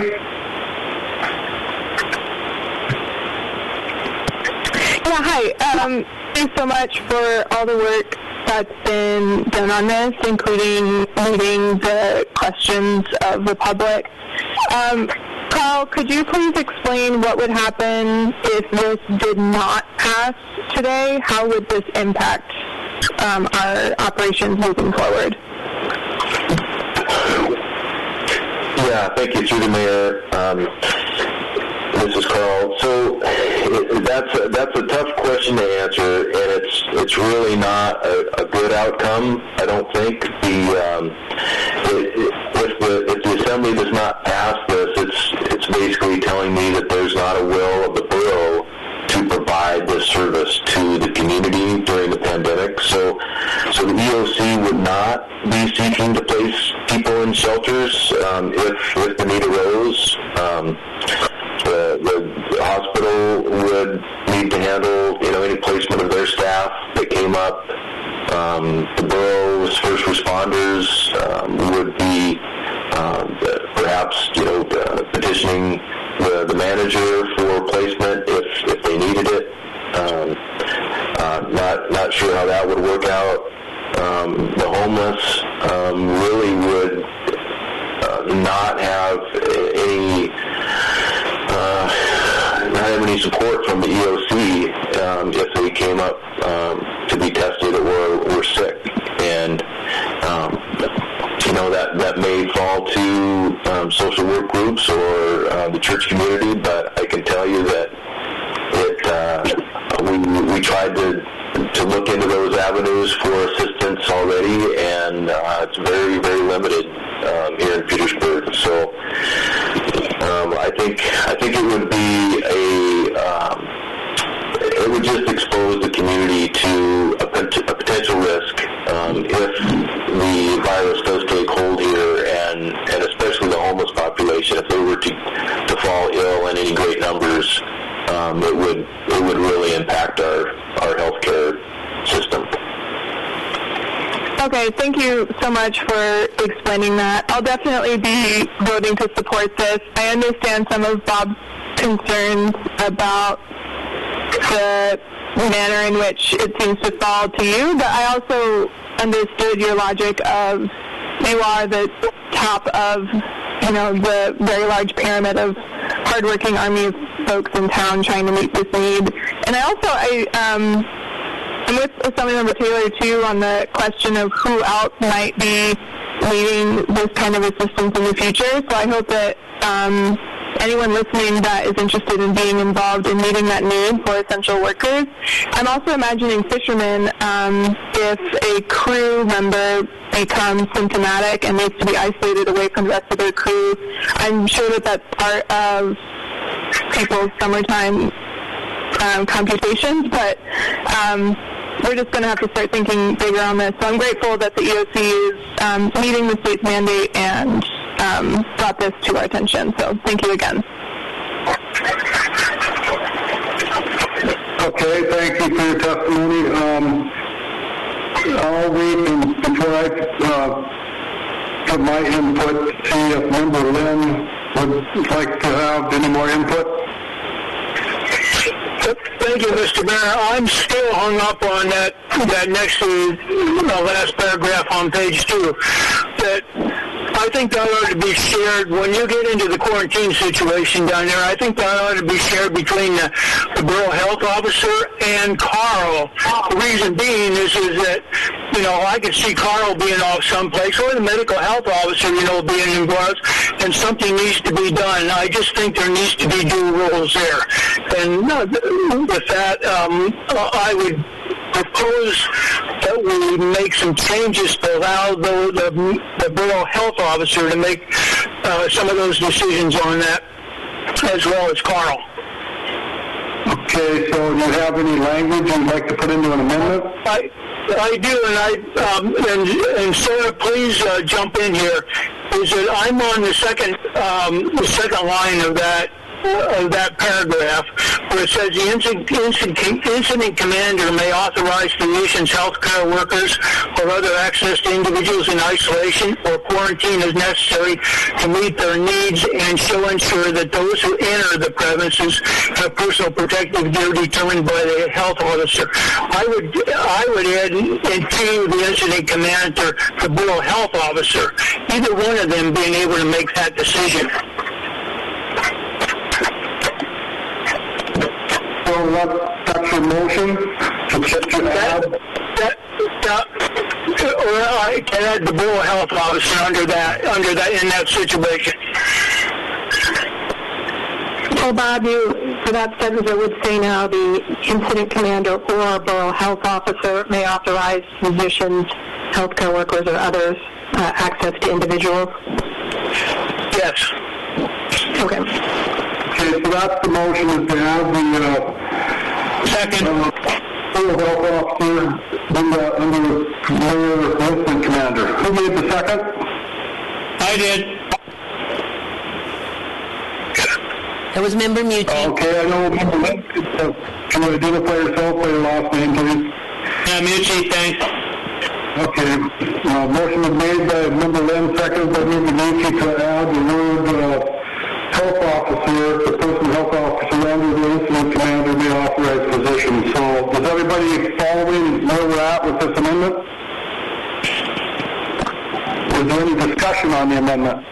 Yeah, hi. Thanks so much for all the work that's been done on this, including meeting the questions of the public. Carl, could you please explain what would happen if this did not pass today? How would this impact our operations moving forward? Yeah, thank you, through the mayor. This is Carl. So that's a tough question to answer, and it's really not a good outcome. I don't think if the Assembly does not pass this, it's basically telling me that there's not a will of the borough to provide this service to the community during the pandemic. So the EOC would not be seeking to place people in shelters if the need arose. The hospital would need to handle, any placement of their staff that came up. The borough's first responders would be perhaps, petitioning the manager for placement if they needed it. Not sure how that would work out. The homeless really would not have any support from the EOC if they came up to be tested or were sick, and that may fall to social work groups or the church community. But I can tell you that we tried to look into those avenues for assistance already, and it's very, very limited here in Petersburg. So I think it would be it would just expose the community to a potential risk if the virus does take hold here, and especially the homeless population. If they were to fall ill in any great numbers, it would really impact our healthcare system. Okay, thank you so much for explaining that. I'll definitely be voting to support this. I understand some of Bob's concerns about the manner in which it seems to fall to you, but I also understood your logic of you are the top of, the very large pyramid of hardworking army of folks in town trying to meet this need. And I'm with Assemblymember Taylor, too, on the question of who else might be needing this kind of assistance in the future. So I hope that anyone listening that is interested in being involved in meeting that need for essential workers. I'm also imagining fishermen, if a crew member becomes symptomatic and needs to be isolated away from the rest of their crew, I'm sure that that's part of people's summertime computations, but we're just going to have to start thinking bigger on this. So I'm grateful that the EOC is meeting the state's mandate and brought this to our attention. So thank you again. Okay, thank you for your testimony. I'll wait before I put my input, see if Member Lynn would like to have any more input. Thank you, Mr. Mayor. I'm still hung up on that next to the last paragraph on page 2. That I think that ought to be shared when you get into the quarantine situation down there. I think that ought to be shared between the Borough Health Officer and Carl. The reason being is that, I could see Carl being off someplace, or the medical health officer, being involved, and something needs to be done. I just think there needs to be due rules there. And with that, I would propose that we make some changes to allow the Borough Health Officer to make some of those decisions on that, as well as Carl. Okay, so do you have any language you'd like to put into an amendment? I do, and Sarah, please jump in here. Is that I'm on the second line of that paragraph, where it says the incident commander may authorize physicians, healthcare workers, or other access to individuals in isolation or quarantine as necessary to meet their needs, and shall ensure that those who enter the premises have personal protective gear determined by the health officer. I would add into the incident commander the Borough Health Officer, either one of them being able to make that decision. That's your motion? Or I can add the Borough Health Officer under that in that situation. Well, Bob, for that sentence, I would say now the incident commander or Borough Health Officer may authorize physicians, healthcare workers, or others access to individuals. Yes. Okay. Okay, so that's the motion, is to have the second Borough Health Officer under the Mayor Incident Commander. Who made the second? I did. That was Member Muti. Okay, I know Member Lynn. Can you identify yourself by your last name, please? Muti, thanks. Okay. Motion was made by Member Lynn, seconded by Member Muti to add the word health officer, the person health officer under the incident commander may authorize position. So does everybody follow me where we're at with this amendment? Is there any discussion on the amendment?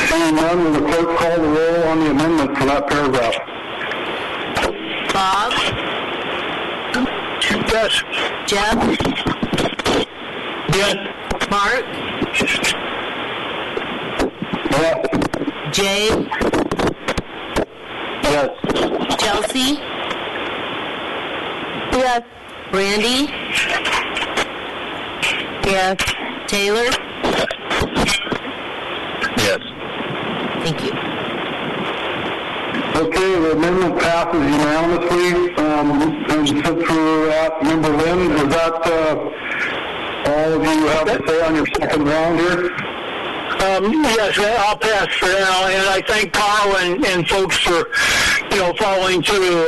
Seeing none, will the clerk call the roll on the amendment for that paragraph? Bob? Yes. Jeff? Yes. Mark? Yes. Jay? Yes. Chelsea? Yes. Brandy? Yes. Taylor? Yes. Thank you. Okay, the amendment passes unanimously. And since we're at Member Lynn, is that all of you have to say on your second round here? Yes, I'll pass for now, and I thank Carl and folks for, following through.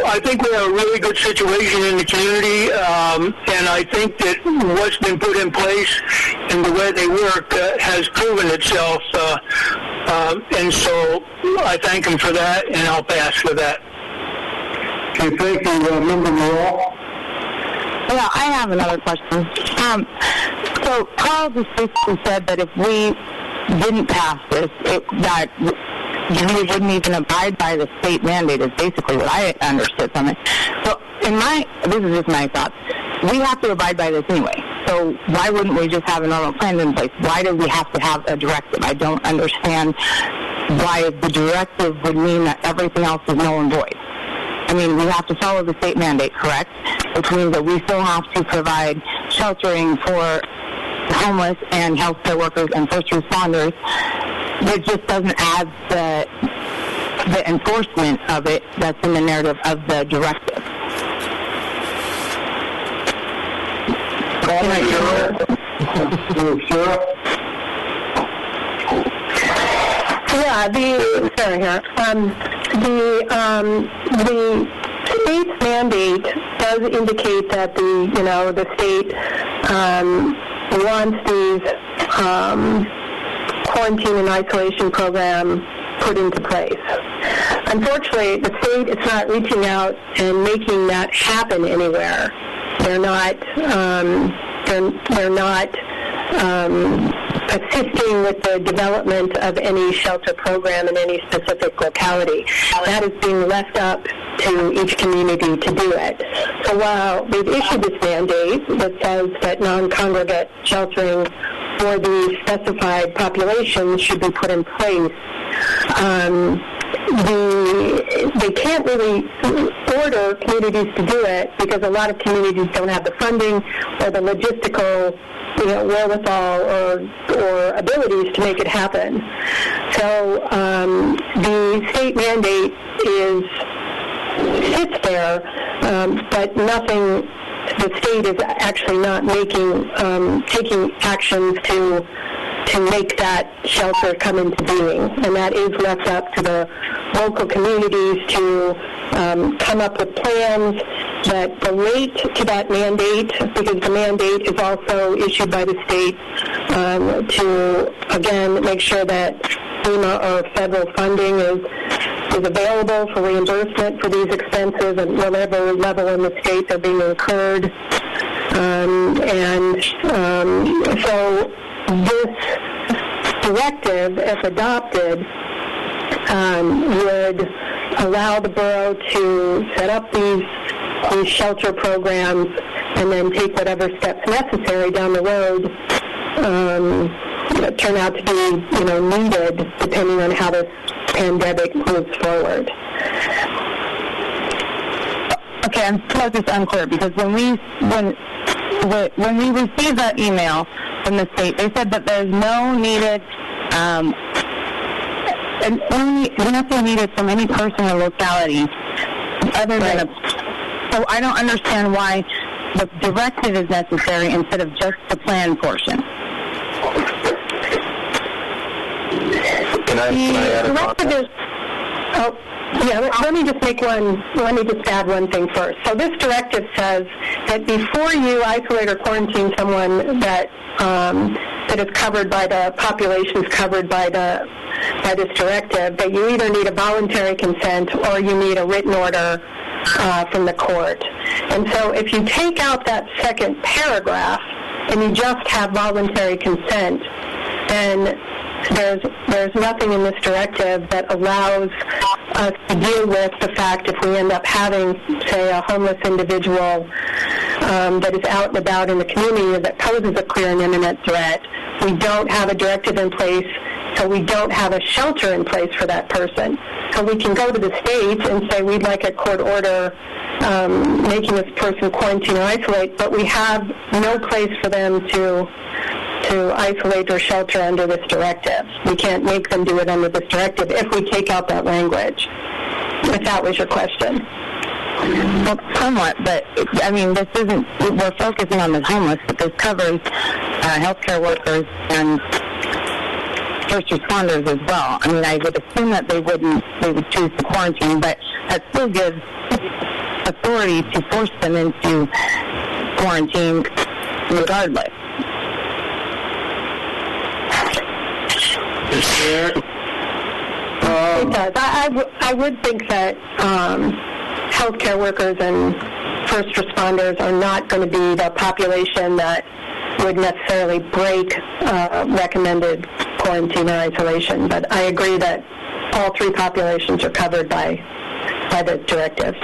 I think we have a really good situation in the community, and I think that what's been put in place and the way they work has proven itself, and so I thank them for that, and I'll pass for that. Okay, thank you, Member Morrell. Yeah, I have another question. So Carl just basically said that if we didn't pass this, that we wouldn't even abide by the state mandate is basically what I understood from it. So this is just my thoughts. We have to abide by this anyway. So why wouldn't we just have a normal plan in place? Why do we have to have a directive? I don't understand why the directive would mean that everything else is null and void. I mean, we have to follow the state mandate, correct? Which means that we still have to provide sheltering for homeless and healthcare workers and first responders. It just doesn't add the enforcement of it that's in the narrative of the directive. Yeah, Sarah here. The state's mandate does indicate that the state wants these quarantine and isolation program put into place. Unfortunately, the state is not reaching out and making that happen anywhere. They're not assisting with the development of any shelter program in any specific locality. That is being left up to each community to do it. So while they've issued this mandate that says that non-congregate sheltering for the specified populations should be put in place, they can't really order communities to do it because a lot of communities don't have the funding or the logistical wherewithal or abilities to make it happen. So the state mandate sits there, but nothing. The state is actually not taking actions to make that shelter come into being, and that is left up to the local communities to come up with plans that relate to that mandate, because the mandate is also issued by the state to, again, make sure that FEMA or federal funding is available for reimbursement for these expenses at whatever level in the state they're being incurred. So this directive, if adopted, would allow the borough to set up these shelter programs and then take whatever steps necessary down the road that turn out to be, needed depending on how this pandemic moves forward. Okay, I'm still just unclear because when we received that email from the state, they said that there's no needed and only nothing needed from any person or locality other than so I don't understand why the directive is necessary instead of just the plan portion. Can I add a comment? Let me just add one thing first. So this directive says that before you isolate or quarantine someone that is covered by the populations covered by this directive, that you either need a voluntary consent or you need a written order from the court. And so if you take out that second paragraph and you just have voluntary consent, then there's nothing in this directive that allows us to deal with the fact if we end up having, say, a homeless individual that is out and about in the community that poses a clear and imminent threat. We don't have a directive in place, so we don't have a shelter in place for that person. So we can go to the state and say we'd like a court order making this person quarantine or isolate, but we have no place for them to isolate or shelter under this directive. We can't make them do it under this directive if we take out that language, if that was your question. Well, somewhat, but, I mean, this isn't, we're focusing on the homeless, but this covers healthcare workers and first responders as well. I mean, I would assume that they would choose to quarantine, but that still gives authority to force them into quarantine regardless. It does. I would think that healthcare workers and first responders are not going to be the population that would necessarily break recommended quarantine or isolation. But I agree that all three populations are covered by the directive.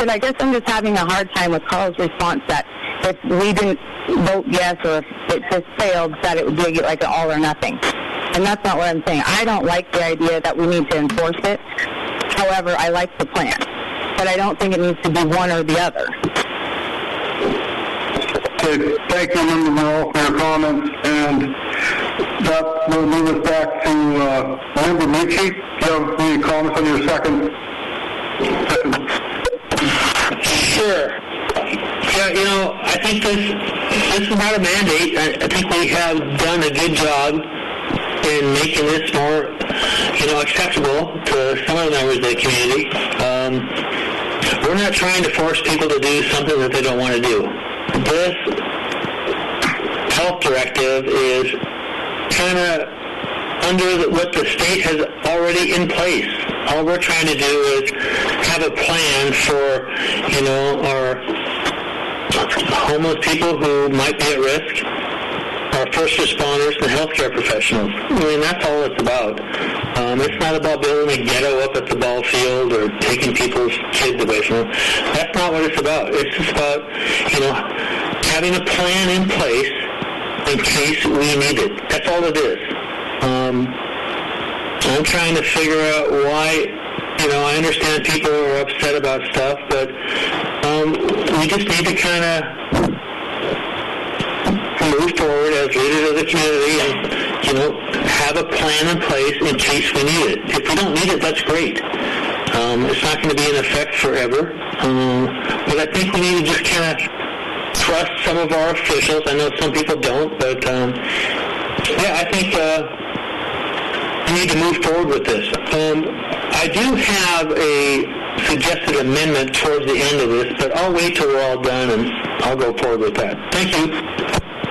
I guess I'm just having a hard time with Carl's response that if we didn't vote yes or if it just failed, that it would be like an all or nothing. And that's not what I'm saying. I don't like the idea that we need to enforce it. However, I like the plan. But I don't think it needs to be one or the other. Okay, thank you, Member Merle, for your comments. And that will move us back to Member Michi. Do you have any comments on your second? Sure. Yeah, I think this is not a mandate. I think we have done a good job in making this more, acceptable to some of the members of the community. We're not trying to force people to do something that they don't want to do. This health directive is kind of under what the state has already in place. All we're trying to do is have a plan for, our homeless people who might be at risk, our first responders and healthcare professionals. I mean, that's all it's about. It's not about building a ghetto up at the ball field or taking people's kids away from them. That's not what it's about. It's just about, having a plan in place in case we need it. That's all it is. I'm trying to figure out why, I understand people are upset about stuff, but we just need to kind of move forward as leaders of the community and, have a plan in place in case we need it. If we don't need it, that's great. It's not going to be in effect forever. But I think we need to just kind of trust some of our officials. I know some people don't, but I think we need to move forward with this. I do have a suggested amendment towards the end of this, but I'll wait till we're all done and I'll go forward with that. Thank you.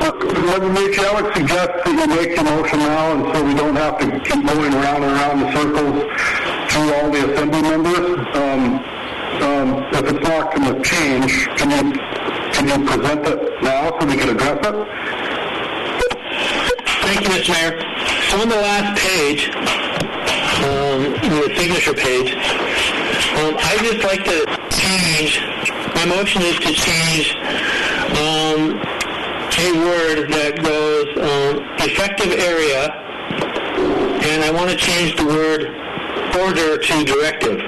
I would suggest that you make the motion now, and so we don't have to keep going around and around the circles through all the assembly members. If it's not going to change, can you present it now so we can address it? Thank you, Mr. Mayor. So on the last page, the signature page, I'd just like to change, my motion is to change a word that goes effective area, and I want to change the word order to directive.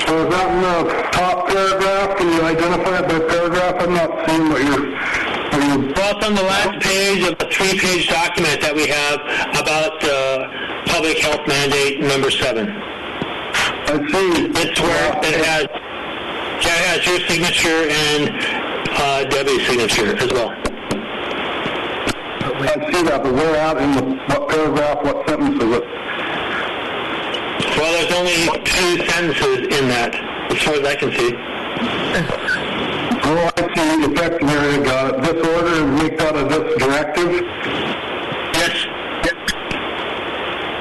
So is that in the top paragraph? Can you identify it by paragraph? I'm not seeing what you're... Well, it's on the last page of the 3-page document that we have about public health mandate number 7. I see. It's where it has your signature and Debbie's signature as well. I see that, but where at in what paragraph, what sentence is it? Well, there's only 2 sentences in that, as far as I can see. Oh, I see. Effective area, got it. This order and make that a this directive? Yes.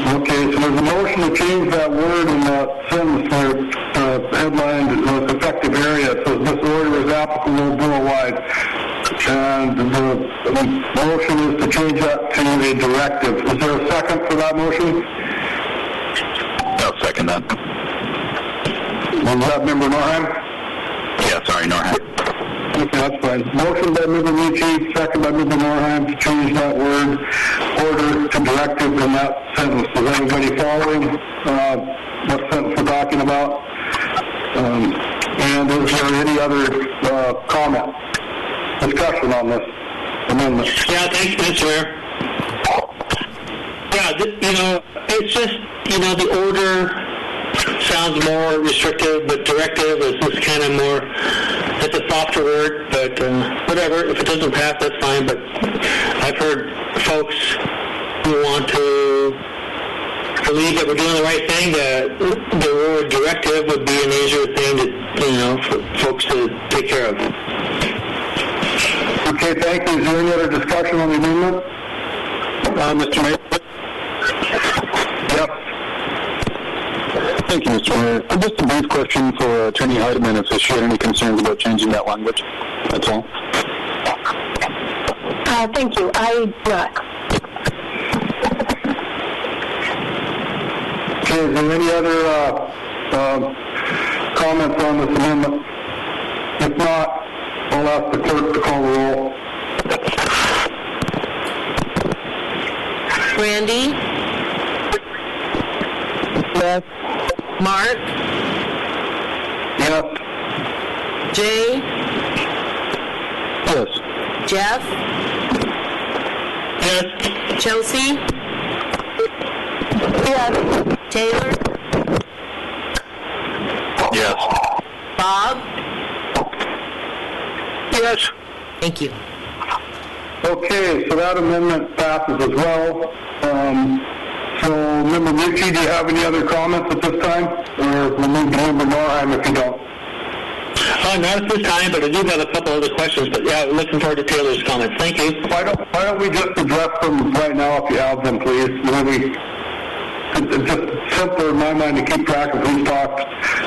Okay, so there's a motion to change that word in that sentence there, headlined as effective area. It says this order is applicable borough-wide. And the motion is to change that to a directive. Is there a second for that motion? I'll second that. Was that member Norheim? Yeah, sorry, Norheim. Okay, that's fine. Motion by member Ricci, second by member Norheim to change that word order to directive in that sentence. Is everybody following what sentence we're talking about? And is there any other comment, discussion on this amendment? Yeah, thanks, Mr. Mayor. Yeah, it's just, the order sounds more restrictive, but directive is just kind of more, it's a softer word, but whatever. If it doesn't pass, that's fine, but I've heard folks who want to believe that we're doing the right thing, that the word directive would be an easier thing to, for folks to take care of. Okay, thank you. Is there any other discussion on the amendment? Mr. Mayor? Yep. Thank you, Mr. Mayor. Just a brief question for Attorney Heidemann if she had any concerns about changing that language. That's all. Thank you. I do not. Okay, is there any other comments on this amendment? If not, I'll ask the clerk to call the roll. Randy? Yes. Mark? Yes. Jay? Yes. Jeff? Yes. Chelsea? Yes. Taylor? Yes. Bob? Yes. Thank you. Okay, so that amendment passes as well. So, Member Ricci, do you have any other comments at this time? Or we'll move to Member Norheim if you don't. Not at this time, but I do have a couple other questions. But yeah, looking forward to Taylor's comments. Thank you. Why don't we just address them right now if you have them, please? It's just simpler in my mind to keep track of who's talked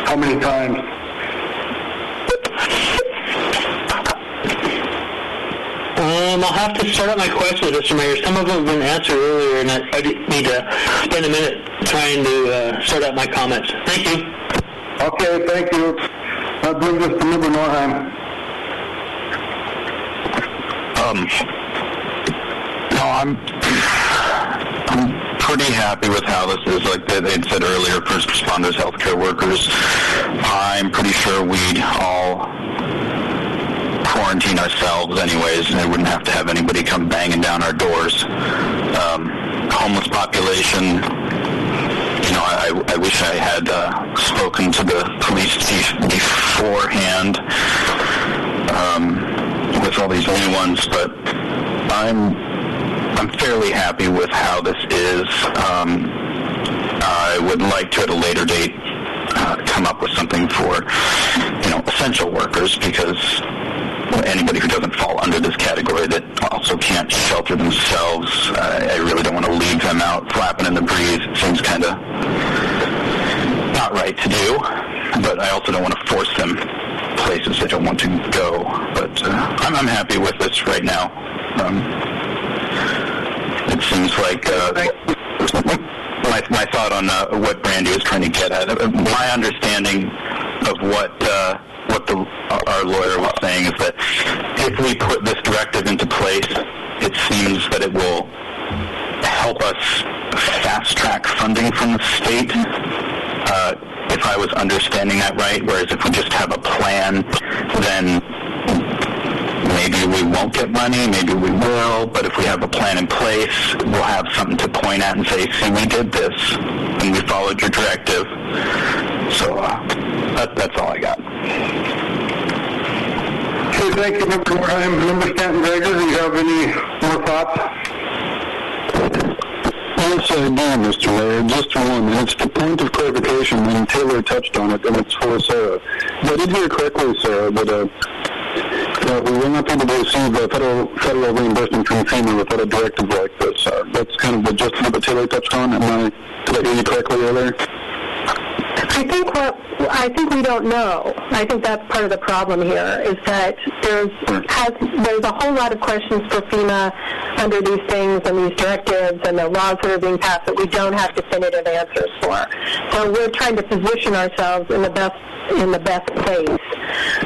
how many times. I'll have to start out my questions, Mr. Mayor. Some of them have been answered earlier, and I need to spend a minute trying to start out my comments. Thank you. Okay, thank you. That brings us to Member Norheim. No, I'm pretty happy with how this is. Like they'd said earlier, first responders, healthcare workers. I'm pretty sure we'd all quarantine ourselves anyways, and we wouldn't have to have anybody come banging down our doors. Homeless population, I wish I had spoken to the police chief beforehand with all these new ones, but I'm fairly happy with how this is. I would like to, at a later date, come up with something for, essential workers, because anybody who doesn't fall under this category that also can't shelter themselves, I really don't want to leave them out flapping in the breeze. It seems kind of not right to do, but I also don't want to force them places they don't want to go. But I'm happy with this right now. It seems like my thought on what Brandy was trying to get at. My understanding of what our lawyer was saying is that if we put this directive into place, it seems that it will help us fast-track funding from the state, if I was understanding that right, whereas if we just have a plan, then maybe we won't get money, maybe we will, but if we have a plan in place, we'll have something to point at and say, see, we did this, and we followed your directive. So that's all I got. Okay, Okay, thank you, Member Morheim. Member Stanton-Gregor, do you have any more thoughts? Yes, I do, Mr. Mayor. Just one. It's the point of clarification, and Taylor touched on it, and it's for Sarah. I did hear correctly, Sarah, that we will not be able to receive federal reimbursement from FEMA without a directive like this. That's kind of the gist of what Taylor touched on. Did I hear you correctly earlier? I think we don't know. I think that's part of the problem here, is that there's a whole lot of questions for FEMA under these things and these directives and the laws that are being passed that we don't have definitive answers for. So we're trying to position ourselves in the best place.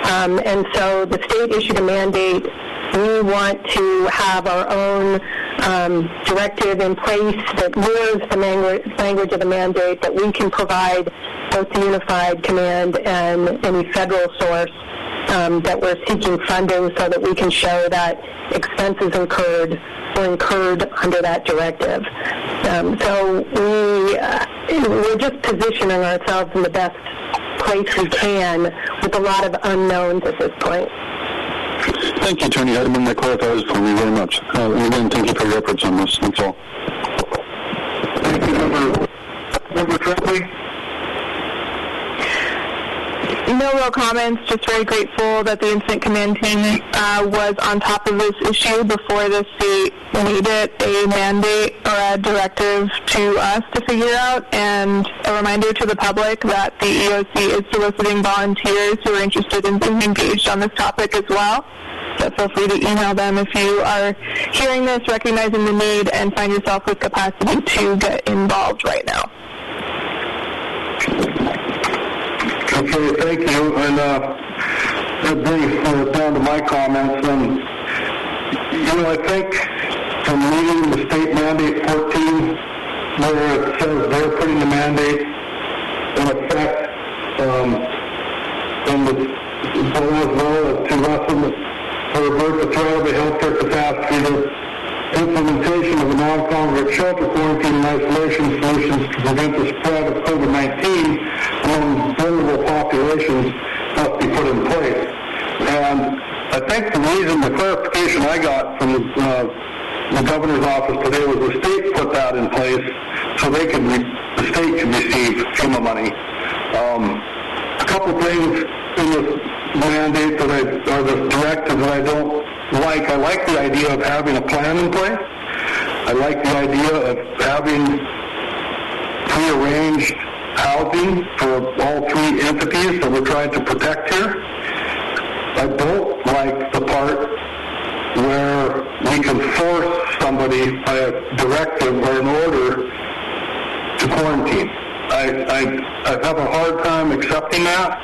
And so the state issued a mandate. We want to have our own directive in place that mirrors the language of the mandate, that we can provide both the unified command and any federal source that we're seeking funding so that we can show that expenses were incurred under that directive. So we're just positioning ourselves in the best place we can with a lot of unknowns at this point. Thank you, Attorney Heidemann. That clarifies for me very much. And again, thank you for your efforts on this. That's all. Thank you, Member Tremblay. No real comments, just very grateful that the Incident Command Team was on top of this issue before the state needed a mandate or a directive to us to figure out, and a reminder to the public that the EOC is soliciting volunteers who are interested in being engaged on this topic as well. So feel free to email them if you are hearing this, recognizing the need, and find yourself with capacity to get involved right now. Okay, thank you. And that brings down to my comments. And, I think from reading the state mandate 14, where it says they're putting the mandate in effect, and the bill as well to lessen or avert the threat of a healthcare catastrophe, the implementation of the non-congregate shelter quarantine and isolation solutions to prevent the spread of COVID-19 among vulnerable populations must be put in place. And I think the clarification I got from the governor's office today was the state put that in place so the state can receive FEMA money. A couple things in this mandate or this directive that I don't like. I like the idea of having a plan in place. I like the idea of having prearranged housing for all three entities that we're trying to protect here. I don't like the part where we can force somebody by a directive or an order to quarantine. I have a hard time accepting that.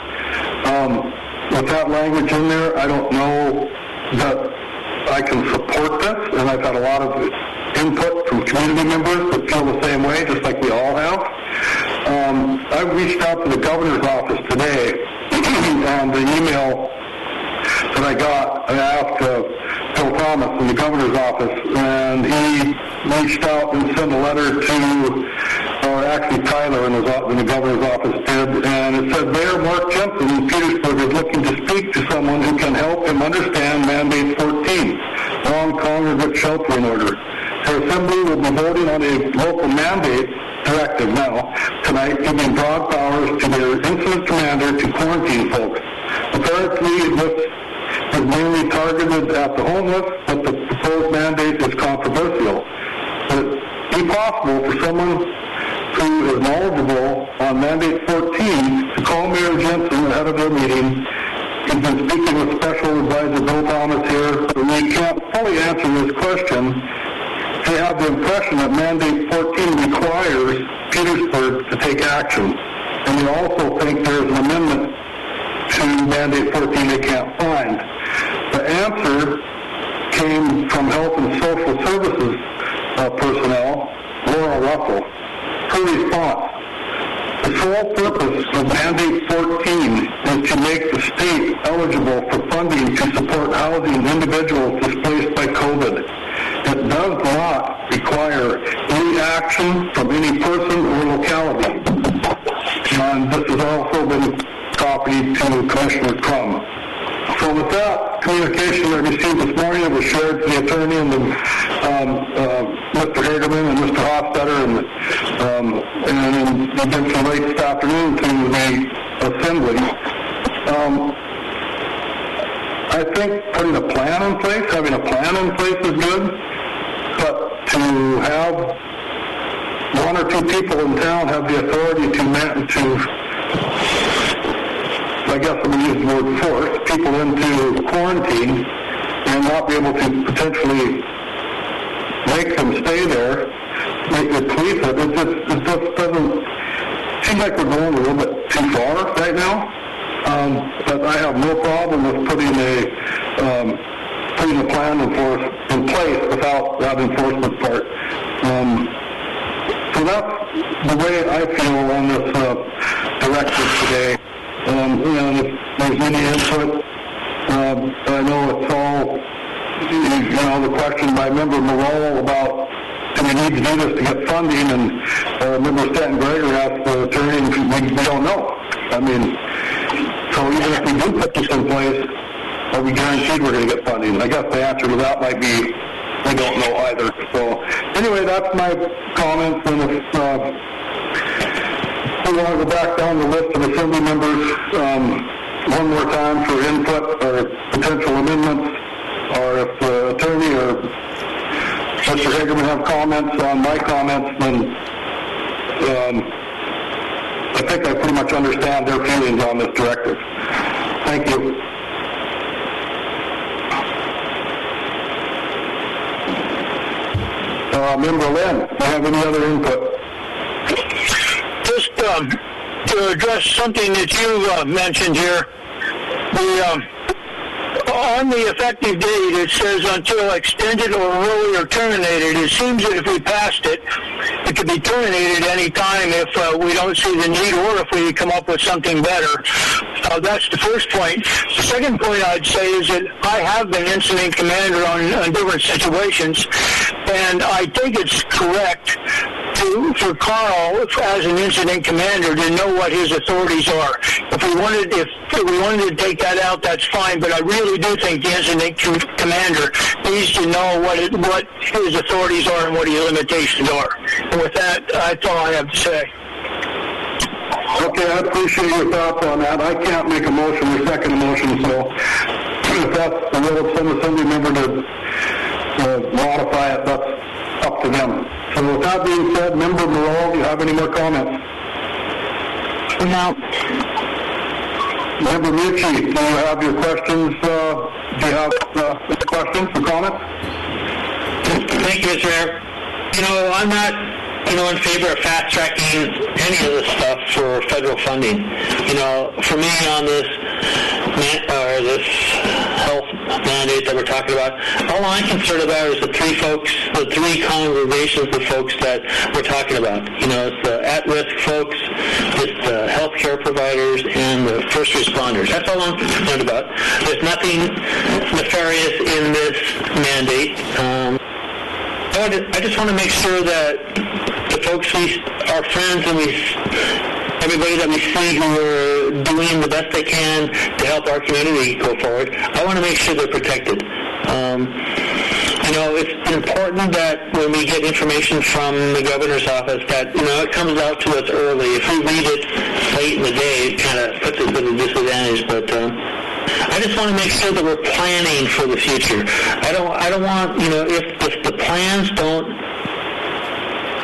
With that language in there, I don't know that I can support this, and I've had a lot of input from community members that feel the same way, just like we all have. I reached out to the governor's office today, and the email that I got, I asked Bill Thomas in the governor's office, and he reached out and sent a letter to Tyler in the governor's office did, and it said, Mayor Mark Jensen in Petersburg is looking to speak to someone who can help him understand Mandate 14, non-congregate sheltering order. Her assembly will be voting on a local mandate directive now tonight, giving broad powers to their incident commander to quarantine folks. Apparently, this is mainly targeted at the homeless, but the proposed mandate is controversial. Would it be possible for someone who is knowledgeable on Mandate 14 to call Mayor Jensen ahead of their meeting? He's been speaking with Special Advisor Bill Thomas here, but we can't fully answer this question. They have the impression that Mandate 14 requires Petersburg to take action. And they also think there's an amendment to Mandate 14 they can't find. The answer came from Health and Social Services personnel, Laura Russell. Her response: the sole purpose of Mandate 14 is to make the state eligible for funding to support housing individuals displaced by COVID. It does not require any action from any person or locality. And this has also been copied to Commissioner Crum. So with that, communication that I received this morning. It was shared to the attorney and Mr. Hagerman and Mr. Hofstetter, and eventually late this afternoon to the assembly. I think putting a plan in place, having a plan in place is good, but to have one or two people in town have the authority to I guess I'm going to use the word force people into quarantine and not be able to potentially make them stay there, make the police it just doesn't seem like we're going a little bit too far right now. But I have no problem with putting a plan in place without that enforcement part. So that's the way I feel on this directive today. And if there's any input, I know it's all, the question by Member Morrell about do we need to do this to get funding, and Member Stanton Greger asked the attorney, and we don't know. I mean, so even if we do put this in place, are we guaranteed we're going to get funding? I guess the answer to that might be we don't know either. So anyway, that's my comments, and if we want to go back down the list of assembly members one more time for input or potential amendments, or if the attorney or Mr. Hagerman have comments on my comments, then I think I pretty much understand their feelings on this directive. Thank you. Member Lynn, do you have any other input? Just to address something that you mentioned here, on the effective date, it says until extended or earlier terminated. It seems that if we passed it, it could be terminated any time if we don't see the need or if we come up with something better. That's the first point. The second point I'd say is that I have been incident commander on different situations, and I think it's correct for Carl, as an incident commander, to know what his authorities are. If we wanted to take that out, that's fine. But I really do think the incident commander needs to know what his authorities are and what his limitations are. And with that, that's all I have to say. Okay, I appreciate your thoughts on that. I can't make a motion or second a motion, so if that's the will of some assembly member to modify it, that's up to them. So with that being said, Member Morrell, do you have any more comments? No. Member Mucci, do you have your questions? Do you have questions or comments? Thank you, Mr. Mayor. I'm not in favor of fast-tracking any of this stuff for federal funding. For me on this health mandate that we're talking about, all I'm concerned about is the three congregations of folks that we're talking about. It's the at-risk folks, it's the healthcare providers, and the first responders. That's all I'm concerned about. There's nothing nefarious in this mandate. I just want to make sure that the folks our friends and everybody that we see who are doing the best they can to help our community go forward, I want to make sure they're protected. It's important that when we get information from the governor's office that, it comes out to us early. If we read it late in the day, it kind of puts us at a disadvantage, but I just want to make sure that we're planning for the future. I don't want, if the plans don't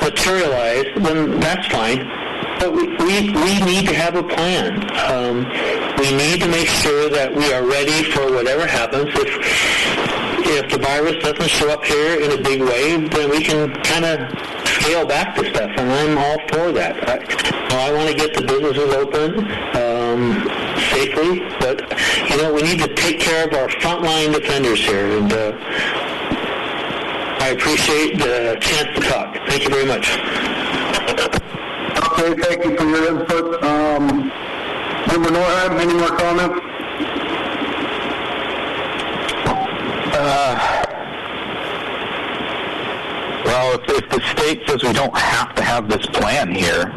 materialize, then that's fine. But we need to have a plan. We need to make sure that we are ready for whatever happens. If the virus doesn't show up here in a big way, then we can kind of scale back the stuff, and I'm all for that. I want to get the businesses open safely, but we need to take care of our frontline defenders here, and I appreciate the chance to talk. Thank you very much. Okay, thank you for your input. Member Norham, any more comments? Well, if the state says we don't have to have this plan here,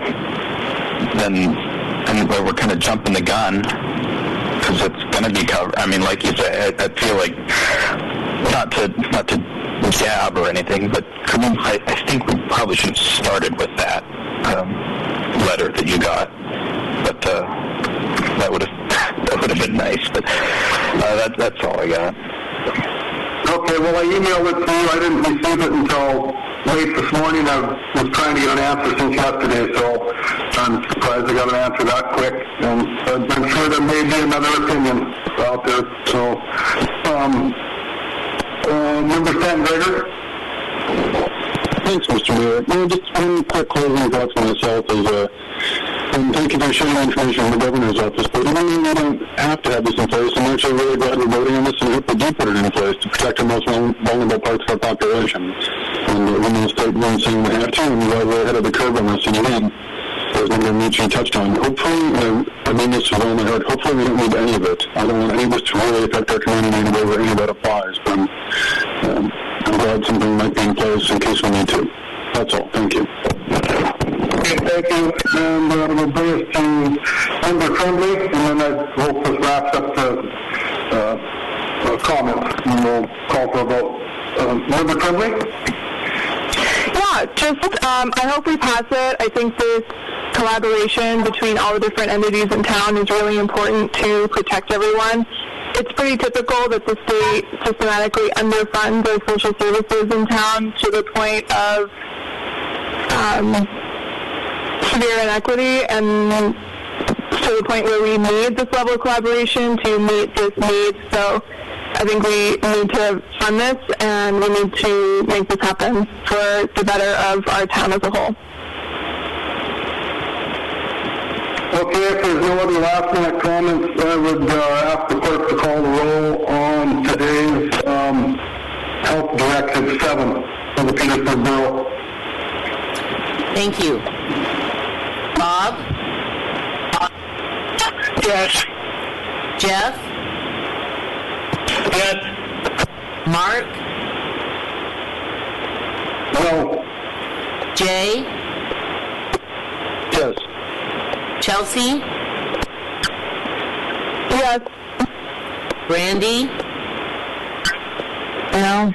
then we're kind of jumping the gun, because it's going to be covered. I mean, like you said, I feel like not to jab or anything, but I think we probably should have started with that letter that you got. But that would have been nice. But that's all I got. Okay, well, I emailed it to you. I didn't receive it until late this morning. I was trying to get an answer since yesterday, so I'm surprised I got an answer that quick. And I'm sure there may be another opinion out there. So, Member Stan Gregor? Thanks, Mr. Mayor. No, just one quick closing thoughts on myself is, and thank you for sharing the information from the governor's office, but even though we don't have to have this in place, I'm actually really glad we're voting on this and hope we do put it in place to protect our most vulnerable parts of our population. And when the state runs saying we have to, and we're ahead of the curve on this, and again, there's another need you touched on. Hopefully, I mean this with all my heart, hopefully we don't need any of it. I don't want any of this to really affect our community in a way where any of that applies, but I'm glad something might be in place in case we need to. That's all. Thank you. Okay, thank you. And we'll bring us to Member Tremblay, and then I hope this wraps up the comments, and we'll call for a vote. Member Tremblay? Yeah, just I hope we pass it. I think this collaboration between all the different entities in town is really important to protect everyone. It's pretty typical that the state systematically underfunds our social services in town to the point of severe inequity, and to the point where we need this level of collaboration to meet this need. So I think we need to fund this, and we need to make this happen for the better of our town as a whole. Okay, if there's no other last-minute comments, I would ask the clerk to call the roll on today's Health Directive 7 for the Petersburg Borough. Thank you. Bob? Yes. Jeff? Yes. Mark? No. Jay? Yes. Chelsea? Yes. Brandy? No.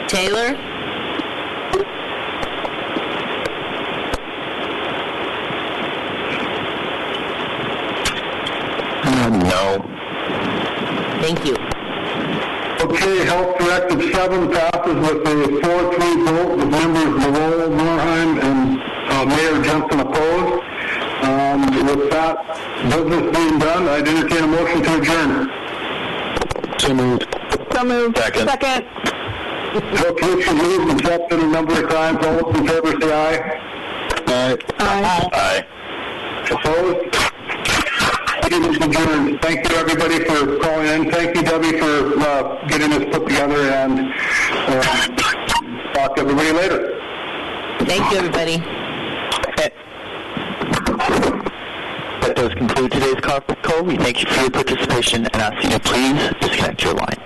Taylor? No. Thank you. Okay, Health Directive 7 passes with a 4-3 vote with members Lowell, Norheim, and Mayor Jensen opposed. With that business being done, I'd entertain a motion to adjourn. So moved. So moved. Second. Okay, she moved and seconded a number of times. All those in favor say aye. Aye. Aye. Aye. Opposed? Meeting is adjourned. Thank you, everybody, for calling in. Thank you, Debbie, for getting this put together, and talk to everybody later. Thank you, everybody. That does conclude today's conference call. We thank you for your participation and ask you to please disconnect your line.